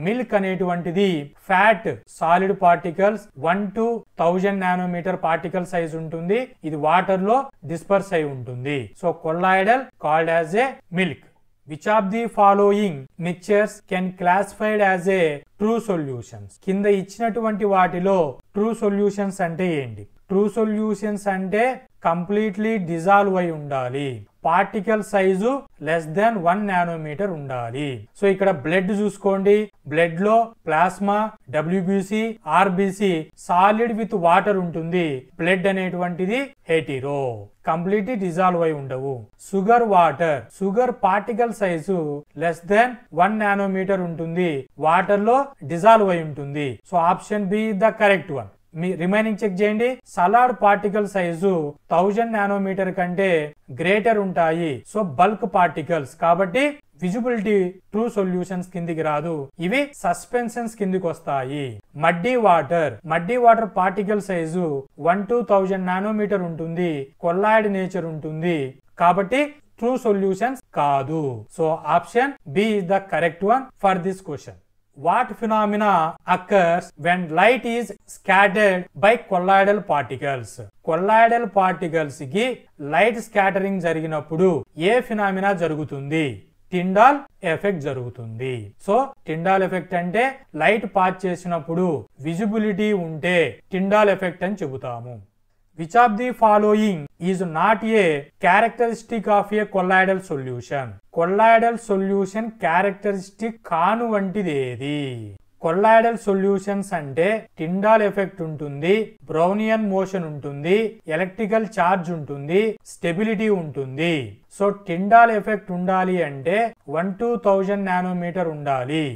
మిల్క్ అనేటువంటిది fat solid particles 1 to 1000 nanometre particle size ఉంటుంది. ఇది వాటర్ లో డిస్పర్స్ అయి ఉంటుంది. So colloidal called as A milk. Which of the following mixtures can classified as a true solutions? కింద ఇచ్చినటువంటి వాటిలో ట్రూ సొల్యూషన్స్ అంటే ఏంటి? ట్రూ సొల్యూషన్స్ అంటే కంప్లీట్లీ డిజాల్వ్ అయి ఉండాలి, particle size less than 1 nanometre ఉండాలి. సో ఇక్కడ బ్లడ్ చూసుకోండి, బ్లడ్ లో plasma, WBC, RBC solid with water ఉంటుంది. బ్లడ్ అనేటువంటిది హెటిరో, కంప్లీట్లీ డిజాల్వ్ అయి ఉండవు. Sugar water, sugar particle size less than 1 nanometre ఉంటుంది, వాటర్ లో డిజాల్వ్ అయి ఉంటుంది. So option B the correct one. మీ రిమైనింగ్ చెక్ చేయండి. సలాడ్ పార్టికల్ సైజు 1000 నానోమీటర్ కంటే గ్రేటర్ ఉంటాయి. సో బల్క్ పార్టికల్స్ కాబట్టి విజిబిలిటీ ట్రూ సొల్యూషన్స్ కిందికి రాదు, ఇవి సస్పెన్షన్స్ కిందికి వస్తాయి. Muddy water particle size 1 to 1000 nanometre ఉంటుంది, కొల్లాయిడ్ నేచర్ ఉంటుంది కాబట్టి ట్రూ సొల్యూషన్స్ కాదు. So option B is the correct one for this question. What phenomena occurs when light is scattered by colloidal particles? Colloidal particles కి light scattering జరిగినప్పుడు ఏ phenomena జరుగుతుంది? Tyndall effect జరుగుతుంది. So Tyndall effect అంటే light pass చేసినప్పుడు visibility ఉంటే Tyndall effect అని చెబుతాము. Which of the following is not a characteristic of a colloidal solution? Colloidal solution characteristic కాను వంటిది ఏది? కొల్లాయిడల్ సొల్యూషన్స్ అంటే టిండాల్ ఎఫెక్ట్ ఉంటుంది, బ్రౌనియన్ మోషన్ ఉంటుంది, ఎలక్ట్రికల్ ఛార్జ్ ఉంటుంది, స్టెబిలిటీ ఉంటుంది. సో టిండాల్ ఎఫెక్ట్ ఉండాలి అంటే 1 to 1000 నానోమీటర్ ఉండాలి.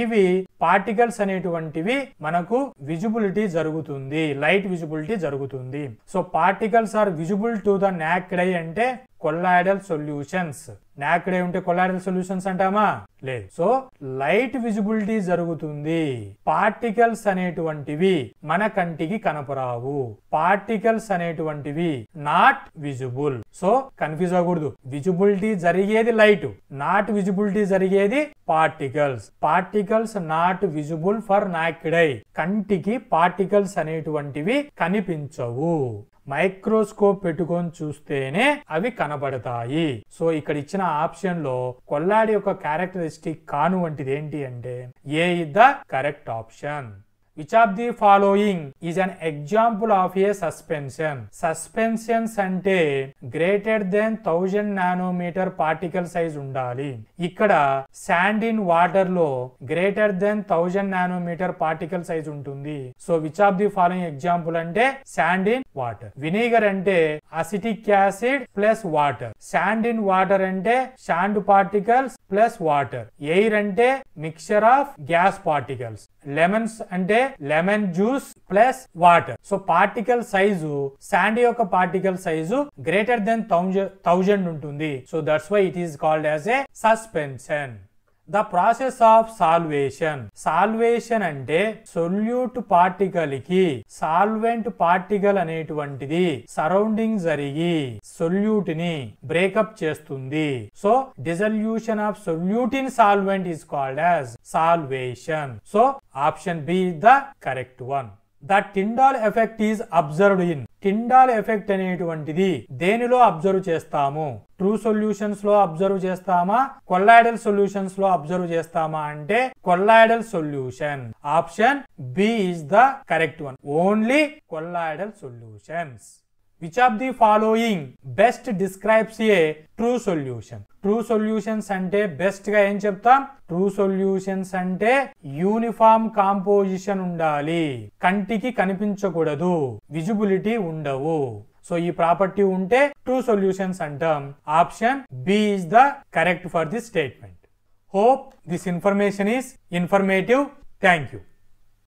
ఇవి పార్టికల్స్ అనేటువంటివి మనకు విజిబిలిటీ జరుగుతుంది, లైట్ విజిబిలిటీ జరుగుతుంది. So particles are visible to the naked eye అంటే కొల్లాయిడల్ సొల్యూషన్స్. నాక్డ్ ఐ ఉంటే కొల్లాయిడల్ సొల్యూషన్స్ అంటామా? లేదు. సో లైట్ విజిబిలిటీ జరుగుతుంది. పార్టికల్స్ అనేటువంటివి మన కంటికి కనపరావు. పార్టికల్స్ అనేటువంటివి నాట్ విజిబుల్. సో కన్ఫ్యూజ్ అవ్వకూడదు. విజిబిలిటీ జరిగేది లైట్, నాట్ విజిబిలిటీ జరిగేది particles. Particles not visible for naked eye. కంటికి పార్టికల్స్ అనేటువంటివి కనిపించవు. మైక్రోస్కోప్ పెట్టుకొని చూస్తేనే అవి కనబడతాయి. సో ఇక్కడ ఇచ్చిన ఆప్షన్ లో కొల్లాడి యొక్క క్యారెక్టరిస్టిక్ కాను వంటిది ఏంటి అంటే A is the correct option. Which of the following is an example of a suspension? Suspensions అంటే greater than 1000 nanometre particle size ఉండాలి. ఇక్కడ శాండ్ ఇన్ వాటర్ లో greater than 1000 nanometre particle size ఉంటుంది. So which of the following example అంటే sand in water. Vinegar అంటే acetic acid plus water. Sand in water అంటే sand particles plus water. Air అంటే mixture of gas particles. Lemons అంటే lemon juice plus water. So particle size sand యొక్క particle size greater than 1000 ఉంటుంది. So that's why it is called as a suspension. The process of solvation. Solvation అంటే solute particle కి solvent particle అనేటువంటిది surrounding జరిగి solute ని break up చేస్తుంది. So dissolution of solute in solvent is called as solvation. So option B is the correct one. The Tyndall effect is observed in. Tyndall effect అనేటువంటిది దేనిలో observe చేస్తాము? True solutions లో observe చేస్తామా, colloidal solutions లో observe చేస్తామా అంటే colloidal solution. Option B is the correct one. Only colloidal solutions. Which of the following best describes a true solution? True solutions అంటే best గా ఏం చెప్తాం? ట్రూ సొల్యూషన్స్ అంటే యూనిఫామ్ కాంపోజిషన్ ఉండాలి, కంటికి కనిపించకూడదు, విజిబిలిటీ ఉండవు. సో ఈ ప్రాపర్టీ ఉంటే ట్రూ సొల్యూషన్స్ అంటాం. Option B is the correct for this statement. Hope this information is informative. Thank you.